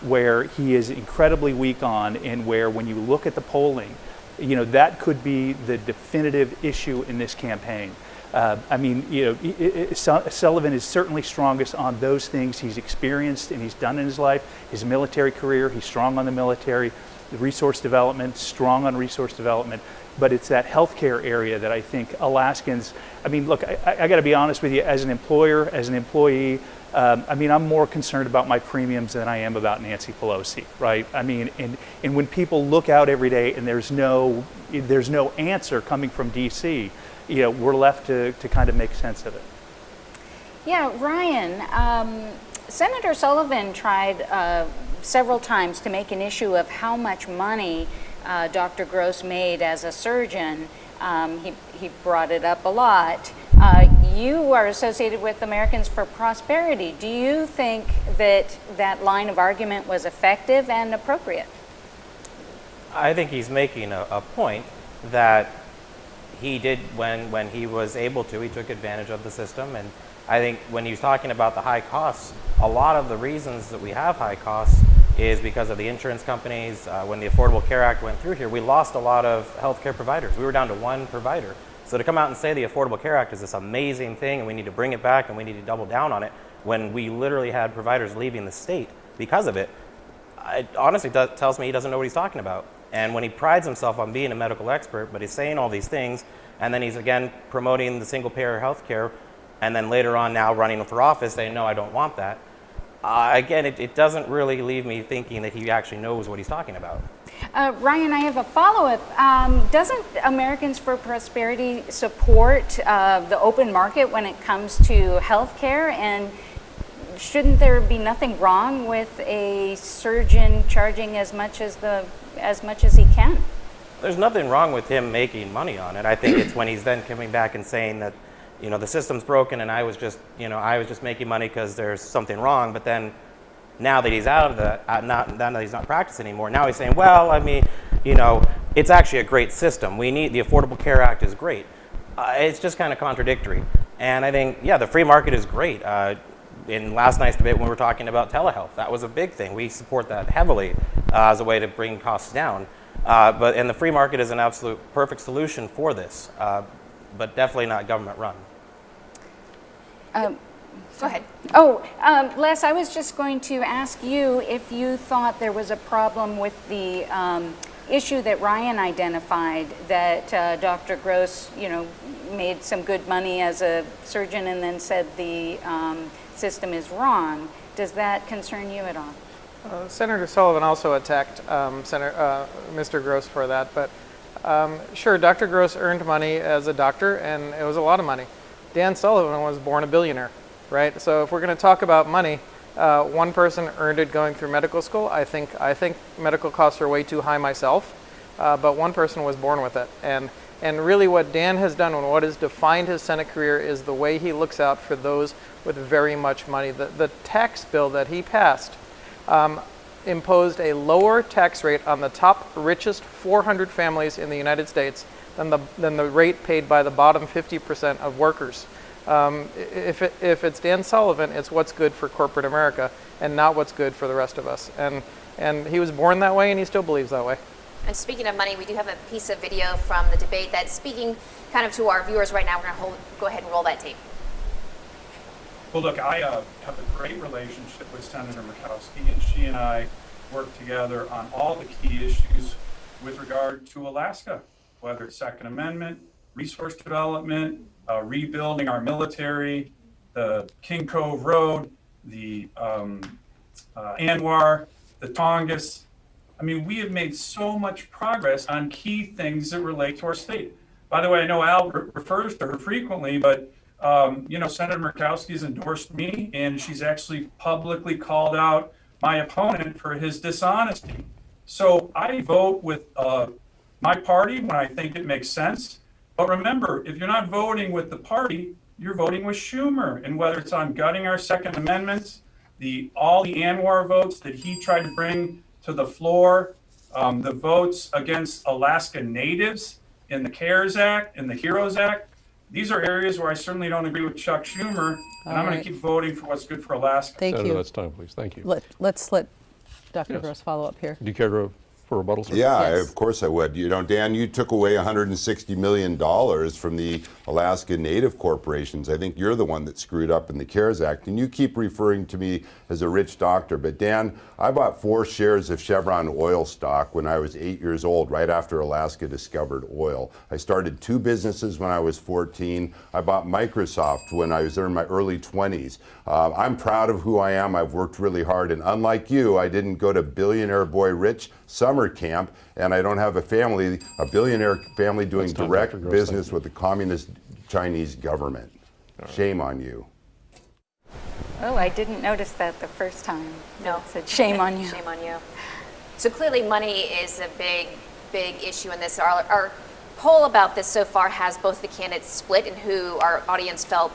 where he is incredibly weak on, and where when you look at the polling, that could be the definitive issue in this campaign. Sullivan is certainly strongest on those things he's experienced and he's done in his life. His military career, he's strong on the military, the resource development, strong on resource development. But it's that healthcare area that I think Alaskans, look, I got to be honest with you, as an employer, as an employee, I'm more concerned about my premiums than I am about Nancy Pelosi, right? And when people look out every day and there's no answer coming from D.C., we're left to kind of make sense of it. Yeah, Ryan, Senator Sullivan tried several times to make an issue of how much money Dr. Gross made as a surgeon. He brought it up a lot. You are associated with Americans for Prosperity. Do you think that that line of argument was effective and appropriate? I think he's making a point that he did when he was able to, he took advantage of the system. And I think when he's talking about the high costs, a lot of the reasons that we have high costs is because of the insurance companies. When the Affordable Care Act went through here, we lost a lot of healthcare providers. We were down to one provider. So to come out and say the Affordable Care Act is this amazing thing and we need to bring it back and we need to double down on it when we literally had providers leaving the state because of it, it honestly tells me he doesn't know what he's talking about. And when he prides himself on being a medical expert, but he's saying all these things, and then he's again promoting the single-payer health care, and then later on now running for office saying, no, I don't want that. Again, it doesn't really leave me thinking that he actually knows what he's talking about. Ryan, I have a follow-up. Doesn't Americans for Prosperity support the open market when it comes to health care? And shouldn't there be nothing wrong with a surgeon charging as much as he can? There's nothing wrong with him making money on it. I think it's when he's then coming back and saying that, you know, the system's broken and I was just making money because there's something wrong. But then now that he's out of now that he's not practicing anymore, now he's saying, well, I mean, you know, it's actually a great system. We need the Affordable Care Act is great. It's just kind of contradictory. And I think, yeah, the free market is great. In last night's debate when we were talking about telehealth, that was a big thing. We support that heavily as a way to bring costs down. And the free market is an absolute perfect solution for this, but definitely not government run. Go ahead. Oh, Les, I was just going to ask you if you thought there was a problem with the issue that Ryan identified, that Dr. Gross, you know, made some good money as a surgeon and then said the system is wrong. Does that concern you at all? Senator Sullivan also attacked Mr. Gross for that, but sure, Dr. Gross earned money as a doctor, and it was a lot of money. Dan Sullivan was born a billionaire, right? So if we're going to talk about money, one person earned it going through medical school. I think medical costs are way too high myself, but one person was born with it. And really what Dan has done and what has defined his Senate career is the way he looks out for those with very much money. The tax bill that he passed imposed a lower tax rate on the top richest 400 families in the United States than the rate paid by the bottom 50% of workers. If it's Dan Sullivan, it's what's good for corporate America and not what's good for the rest of us. And he was born that way and he still believes that way. And speaking of money, we do have a piece of video from the debate that's speaking kind of to our viewers right now. We're going to go ahead and roll that tape. Well, look, I have a great relationship with Senator Murkowski, and she and I work together on all the key issues with regard to Alaska, whether it's Second Amendment, resource development, rebuilding our military, the King Cove Road, the ANWR, the Tongass. I mean, we have made so much progress on key things that relate to our state. By the way, I know Al refers to her frequently, but you know, Senator Murkowski has endorsed me, and she's actually publicly called out my opponent for his dishonesty. So I vote with my party when I think it makes sense. But remember, if you're not voting with the party, you're voting with Schumer. And whether it's on gutting our Second Amendments, all the ANWR votes that he tried to bring to the floor, the votes against Alaska Natives in the CARES Act and the HEROES Act, these are areas where I certainly don't agree with Chuck Schumer, and I'm going to keep voting for what's good for Alaska. Thank Senator, you. that's time, please. Thank you. Let's let Dr. Yes. Gross follow up here. Do you care to for rebuttal, sir? Yeah, Yes. of course I would. You know, Dan, you took away $160 million from the Alaska Native corporations. I think you're the one that screwed up in the CARES Act, and you keep referring to me as a rich doctor. But Dan, I bought 4 shares of Chevron oil stock when I was 8 years old, right after Alaska discovered oil. I started 2 businesses when I was 14. I bought Microsoft when I was in my early 20s. I'm proud of who I am. I've worked really hard, and unlike you, I didn't go to Billionaire Boy Rich summer camp, and I don't have a billionaire family doing direct business with the communist Chinese government. Shame on you. Oh, I didn't notice that the first time. No. It said, shame on you. Shame on you. So clearly money is a big issue in this. Our poll about this so far has both the candidates split in who our audience felt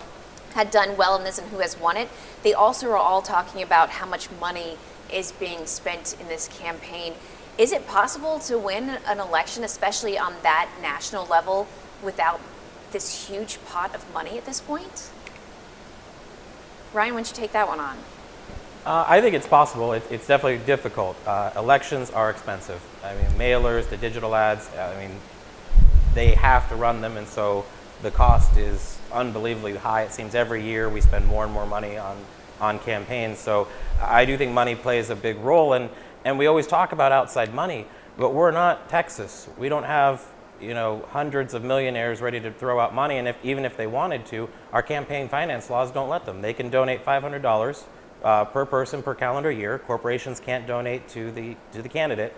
had done well in this and who has won it. They also are all talking about how much money is being spent in this campaign. Is it possible to win an election, especially on that national level, without this huge pot of money at this point? Ryan, why don't you take that one on? I think it's possible. It's definitely difficult. Elections are expensive. I mean, mailers, the digital ads, I mean, they have to run them, and so the cost is unbelievably high. It seems every year we spend more and more money on campaigns. So I do think money plays a big role, and we always talk about outside money, but we're not Texas. We don't have, you know, hundreds of millionaires ready to throw out money, and even if they wanted to, our campaign finance laws don't let them. They can donate $500 per person per calendar year. Corporations can't donate to the candidate.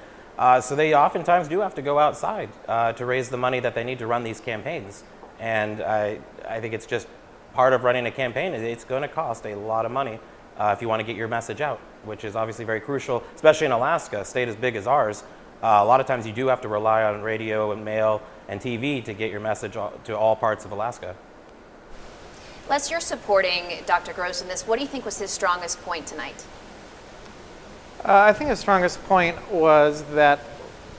So they oftentimes do have to go outside to raise the money that they need to run these campaigns. And I think it's just part of running a campaign. It's going to cost a lot of money if you want to get your message out, which is obviously very crucial, especially in Alaska, a state as big as ours. A lot of times you do have to rely on radio and mail and TV to get your message to all parts of Alaska. Les, you're supporting Dr. Gross in this. What do you think was his strongest point tonight? I think his strongest point was that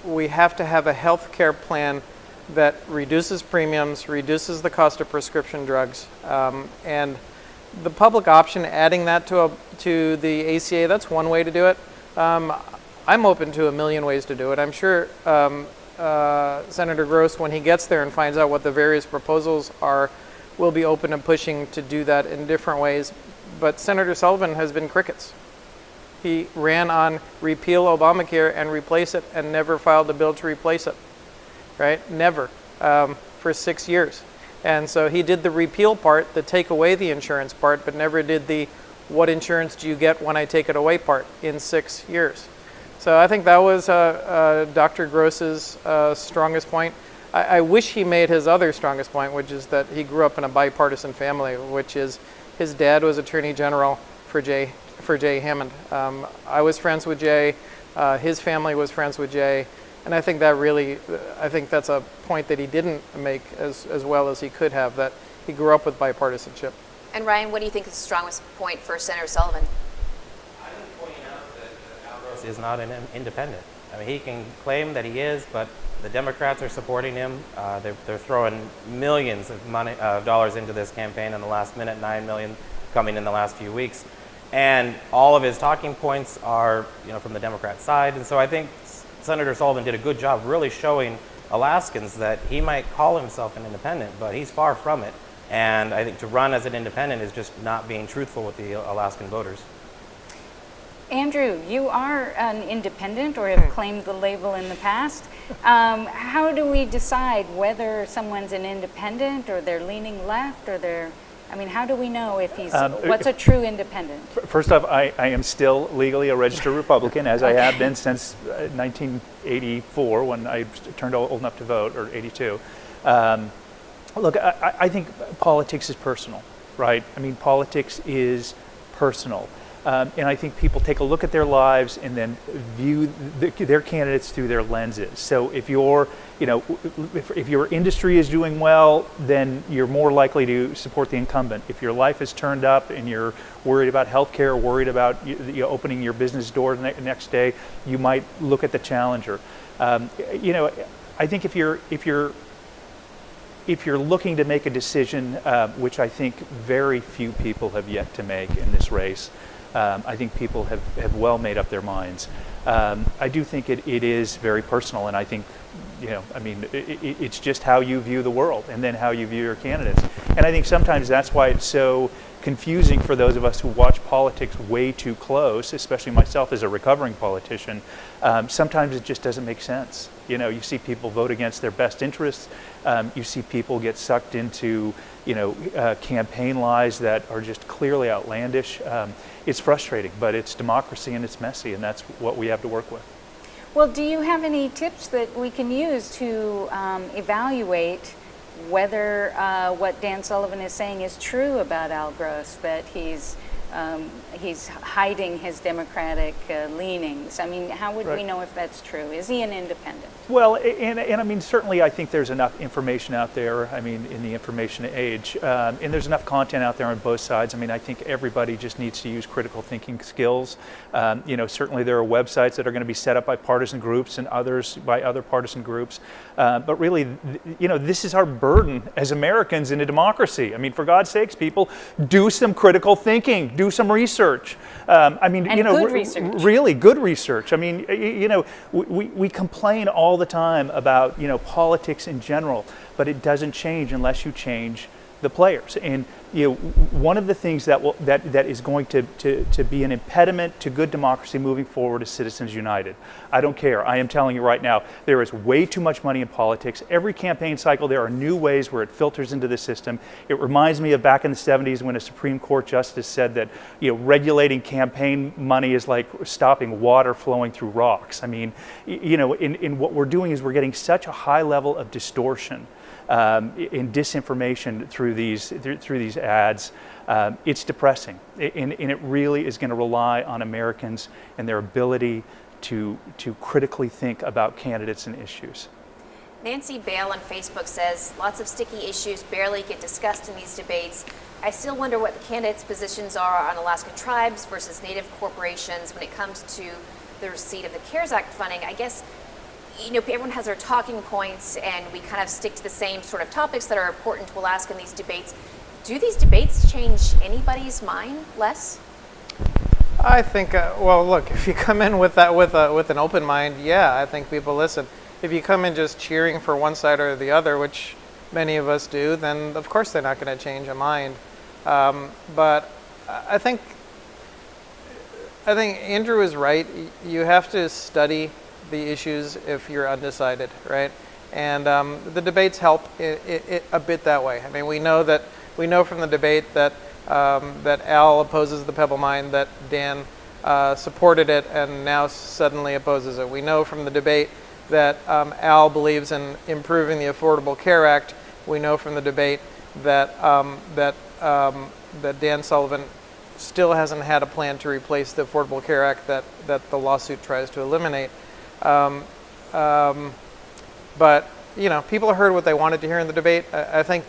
we have to have a health care plan that reduces premiums, reduces the cost of prescription drugs, and the public option, adding that to the ACA, that's one way to do it. I'm open to a million ways to do it. I'm sure Senator Gross, when he gets there and finds out what the various proposals are, will be open to pushing to do that in different ways. But Senator Sullivan has been crickets. He ran on repeal Obamacare and replace it and never filed a bill to replace it, right? Never, for 6 years. And so he did the repeal part, the take away the insurance part, but never did the what insurance do you get when I take it away part in 6 years. So I think that was Dr. Gross's strongest point. I wish he made his other strongest point, which is that he grew up in a bipartisan family, which is his dad was Attorney General for Jay Hammond. I was friends with Jay. His family was friends with Jay. And I think that really, I think that's a point that he didn't make as well as he could have, that he grew up with bipartisanship. And Ryan, what do you think is the strongest point for Senator Sullivan? I think pointing out that Al Gross is not an independent. I mean, he can claim that he is, but the Democrats are supporting him. They're throwing millions of dollars into this campaign in the last minute, $9 million coming in the last few weeks. And all of his talking points are, you know, from the Democrat side. And so I think Senator Sullivan did a good job really showing Alaskans that he might call himself an independent, but he's far from it. And I think to run as an independent is just not being truthful with the Alaskan voters. Andrew, you are an independent or have claimed the label in the past. How do we decide whether someone's an independent or they're leaning left or they're, I mean, how do we know if he's, what's a true independent? First off, I am still legally a registered Republican, as I have been since 1984 when I turned old enough to vote, or 82. Look, I think politics is personal, right? I mean, politics is personal. And I think people take a look at their lives and then view their candidates through their lenses. So if your, you know, if your industry is doing well, then you're more likely to support the incumbent. If your life is turned up and you're worried about healthcare, worried about opening your business door the next day, you might look at the challenger. You know, I think if you're looking to make a decision, which I think very few people have yet to make in this race, I think people have well made up their minds. I do think it is very personal, and I think, you know, I mean, it's just how you view the world and then how you view your candidates. And I think sometimes that's why it's so confusing for those of us who watch politics way too close, especially myself as a recovering politician. Sometimes it just doesn't make sense. You know, you see people vote against their best interests. You see people get sucked into, you know, campaign lies that are just clearly outlandish. It's frustrating, but it's democracy and it's messy, and that's what we have to work with. Well, do you have any tips that we can use to evaluate whether what Dan Sullivan is saying is true about Al Gross, that he's he's hiding his Democratic leanings. I mean, how would we know if that's true? Is he an independent? Well, and I mean, certainly I think there's enough information out there, I mean, in the information age, and there's enough content out there on both sides. I mean, I think everybody just needs to use critical thinking skills. You know, certainly there are websites that are going to be set up by partisan groups and others by other partisan groups. But really, you know, this is our burden as Americans in a democracy. I mean, for God's sakes, people, do some critical thinking, do some research. I mean, and you know, good research. Really good research. I mean, you know, we complain all the time about, you know, politics in general, but it doesn't change unless you change the players. And you know, one of the things that is going to be an impediment to good democracy moving forward is Citizens United. I don't care. I am telling you right now, there is way too much money in politics. Every campaign cycle, there are new ways where it filters into the system. It reminds me of back in the 70s when a Supreme Court justice said that, you know, regulating campaign money is like stopping water flowing through rocks. I mean, you know, in what we're doing is we're getting such a high level of distortion in disinformation through these ads. It's depressing, and it really is going to rely on Americans and their ability to critically think about candidates and issues. Nancy Bale on Facebook says, lots of sticky issues barely get discussed in these debates. I still wonder what the candidates' positions are on Alaska tribes versus native corporations when it comes to the receipt of the CARES Act funding. I guess, you know, everyone has their talking points and we kind of stick to the same sort of topics that are important to Alaska in these debates. Do these debates change anybody's mind, Les? I think, well, look, if you come in with that with an open mind, yeah, I think people listen. If you come in just cheering for one side or the other, which many of us do, then of course they're not going to change a mind. But I think Andrew is right. You have to study the issues if you're undecided, right? And the debates help it a bit that way. I mean, we know from the debate that that Al opposes the Pebble Mine, that Dan supported it and now suddenly opposes it. We know from the debate that Al believes in improving the Affordable Care Act. We know from the debate that that Dan Sullivan still hasn't had a plan to replace the Affordable Care Act that the lawsuit tries to eliminate. But you know, people heard what they wanted to hear in the debate. I think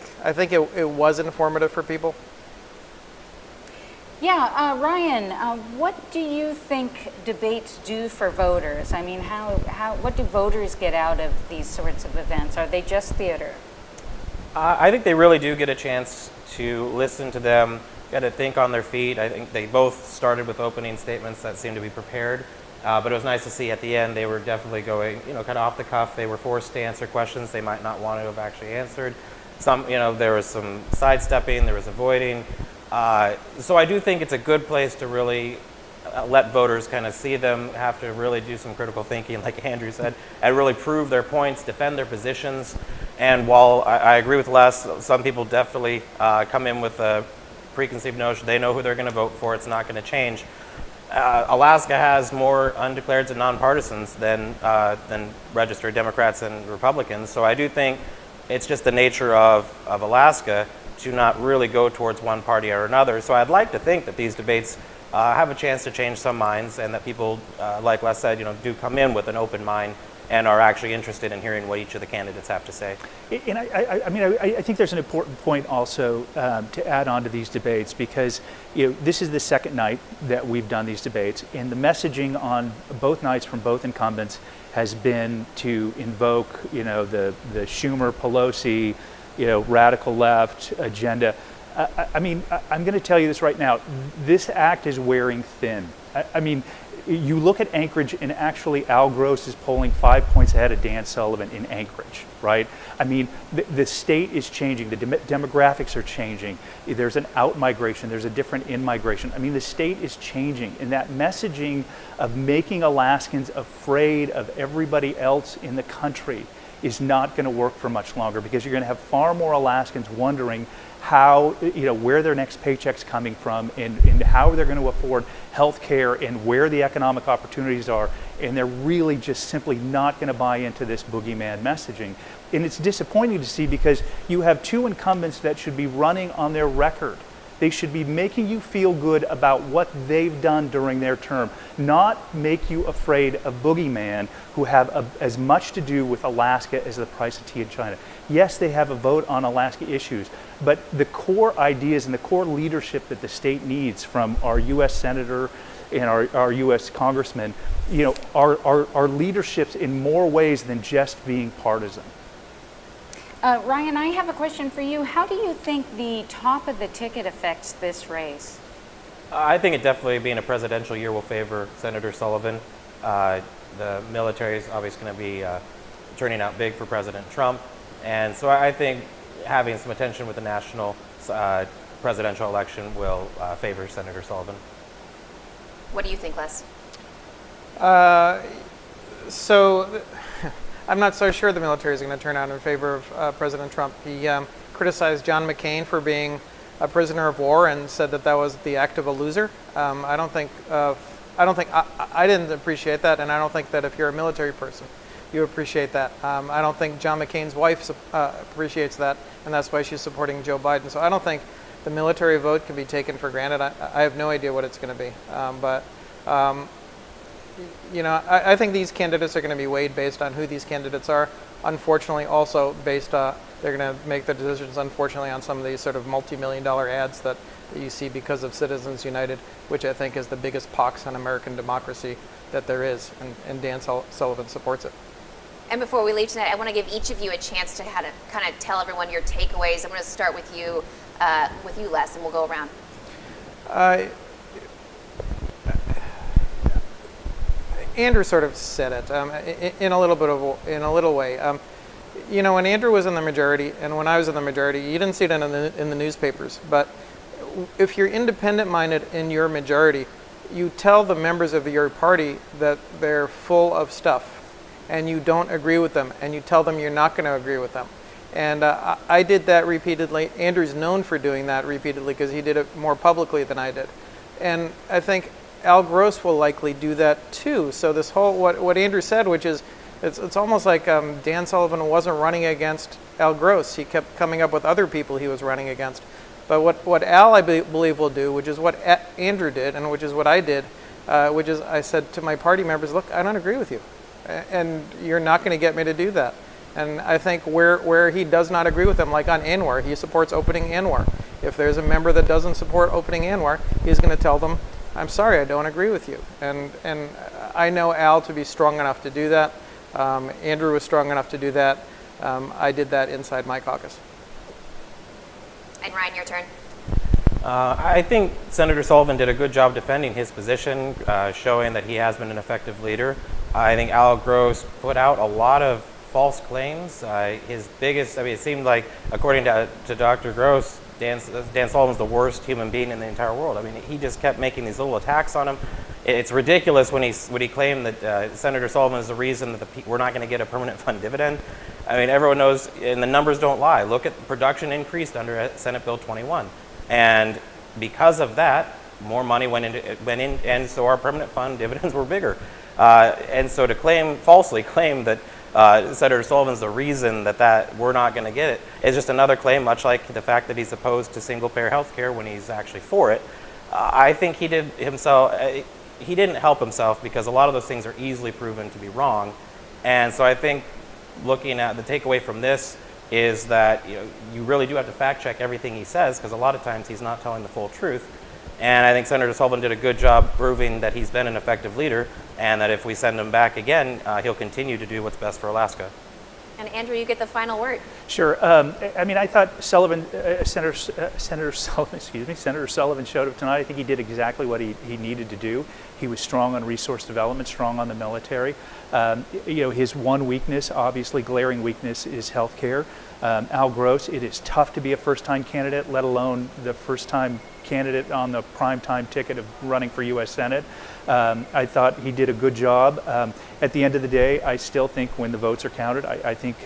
it was informative for people. Yeah, Ryan, what do you think debates do for voters? I mean, what do voters get out of these sorts of events? Are they just theater? I think they really do get a chance to listen to them, get to think on their feet. I think they both started with opening statements that seemed to be prepared. But it was nice to see at the end they were definitely going, you know, kind of off the cuff. They were forced to answer questions they might not want to have actually answered. Some, you know, there was some sidestepping, there was avoiding. So I do think it's a good place to really let voters kind of see them have to really do some critical thinking, like Andrew said, and really prove their points, defend their positions. And while I agree with Les, some people definitely come in with a preconceived notion. They know who they're going to vote for. It's not going to change. Alaska has more undeclareds and nonpartisans than registered Democrats and Republicans. So I do think it's just the nature of Alaska to not really go towards one party or another. So I'd like to think that these debates have a chance to change some minds, and that people, like Les said, you know, do come in with an open mind and are actually interested in hearing what each of the candidates have to say. And I think there's an important point also to add on to these debates, because you know, this is the second night that we've done these debates, and the messaging on both nights from both incumbents has been to invoke, you know, the Schumer, Pelosi, you know, radical left agenda. I mean, I'm going to tell you this right now. This act is wearing thin. I mean, you look at Anchorage, and actually Al Gross is polling 5 points ahead of Dan Sullivan in Anchorage, right? I mean, the state is changing. The demographics are changing. There's an out migration. There's a different in migration. I mean, the state is changing. And that messaging of making Alaskans afraid of everybody else in the country is not going to work for much longer, because you're going to have far more Alaskans wondering how, you know, where their next paycheck's coming from, and how they're going to afford health care, and where the economic opportunities are, and they're really just simply not going to buy into this boogeyman messaging. And it's disappointing to see, because you have two incumbents that should be running on their record They should be making you feel good about what they've done during their term, not make you afraid of boogeyman who have as much to do with Alaska as the price of tea in China. Yes, they have a vote on Alaska issues, but the core ideas and the core leadership that the state needs from our U.S. Senator and our U.S. Congressmen, are leaderships in more ways than just being partisan. Ryan, I have a question for you. How do you think the top of the ticket affects this race? I think it definitely, being a presidential year, will favor Senator Sullivan. The military is obviously going to be turning out big for President Trump. And so I think having some attention with the national presidential election will favor Senator Sullivan. What do you think, Les? I'm not so sure the military is going to turn out in favor of President Trump. He criticized John McCain for being a prisoner of war and said that was the act of a loser. I didn't appreciate that, and I don't think that if you're a military person, you appreciate that. I don't think John McCain's wife appreciates that, and that's why she's supporting Joe Biden. So I don't think the military vote can be taken for granted. I have no idea what it's going to be, I think these candidates are going to be weighed based on who these candidates are. Unfortunately, also based they're going to make their decisions, unfortunately, on some of these sort of multi-million-dollar ads that you see because of Citizens United, which I think is the biggest pox on American democracy that there is, and Dan Sullivan supports it. And before we leave tonight, I want to give each of you a chance to kind of tell everyone your takeaways. I'm going to start with you, Les, and we'll go around. Andrew sort of said it in a little way. When Andrew was in the majority and when I was in the majority, you didn't see it in the newspapers. But if you're independent-minded in your majority, you tell the members of your party that they're full of stuff, and you don't agree with them, and you tell them you're not going to agree with them. And I did that repeatedly. Andrew's known for doing that repeatedly because he did it more publicly than I did. And I think Al Gross will likely do that too. So this whole, what Andrew said, which is, it's almost like Dan Sullivan wasn't running against Al Gross. He kept coming up with other people he was running against. But what Al, I believe, will do, which is what Andrew did, and which is what I did, which is I said to my party members, look, I don't agree with you. And you're not going to get me to do that. And I think where he does not agree with them, like on ANWR, he supports opening ANWR. If there's a member that doesn't support opening ANWR, he's going to tell them, I'm sorry, I don't agree with you. And I know Al to be strong enough to do that. Andrew was strong enough to do that. I did that inside my caucus. And Ryan, your turn. I think Senator Sullivan did a good job defending his position, showing that he has been an effective leader. I think Al Gross put out a lot of false claims. His biggest, it seemed like, according to Dr. Gross, Dan Sullivan's the worst human being in the entire world. He just kept making these little attacks on him. It's ridiculous when he claimed that Senator Sullivan is the reason that we're not going to get a permanent fund dividend. Everyone knows, and the numbers don't lie. Look at the production increased under Senate Bill 21. And because of that, more money went in, and so our permanent fund dividends were bigger. And so to falsely claim that Senator Sullivan's the reason that we're not going to get it is just another claim, much like the fact that he's opposed to single-payer health care when he's actually for it. I think he didn't help himself because a lot of those things are easily proven to be wrong. And so I think looking at the takeaway from this is that you really do have to fact check everything he says, because a lot of times he's not telling the full truth. And I think Senator Sullivan did a good job proving that he's been an effective leader, and that if we send him back again, he'll continue to do what's best for Alaska. And Andrew, you get the final word. Sure. I thought Senator Sullivan showed up tonight. I think he did exactly what he needed to do. He was strong on resource development, strong on the military. His one weakness, obviously glaring weakness, is health care. Al Gross, it is tough to be a first-time candidate, let alone the first-time candidate on the primetime ticket of running for U.S. Senate. I thought he did a good job. At the end of the day, I still think when the votes are counted, I think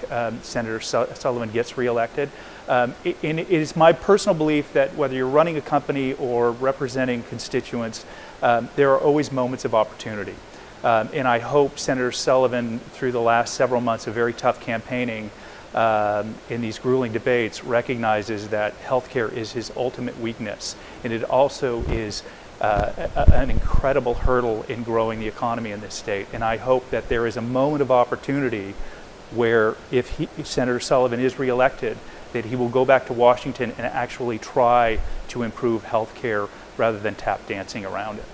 Senator Sullivan gets reelected. And it is my personal belief that whether you're running a company or representing constituents, there are always moments of opportunity. And I hope Senator Sullivan, through the last several months of very tough campaigning, in these grueling debates recognizes that healthcare is his ultimate weakness, and it also is an incredible hurdle in growing the economy in this state. And I hope that there is a moment of opportunity where if Senator Sullivan is reelected, that he will go back to Washington and actually try to improve health care rather than tap dancing around it.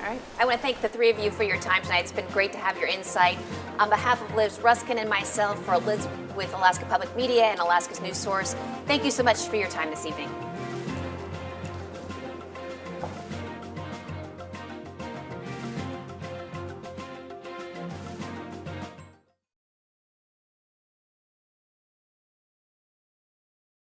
All right. I want to thank the three of you for your time tonight. It's been great to have your insight. On behalf of Liz Ruskin and myself, for Liz with Alaska Public Media and Alaska's News Source, thank you so much for your time this evening.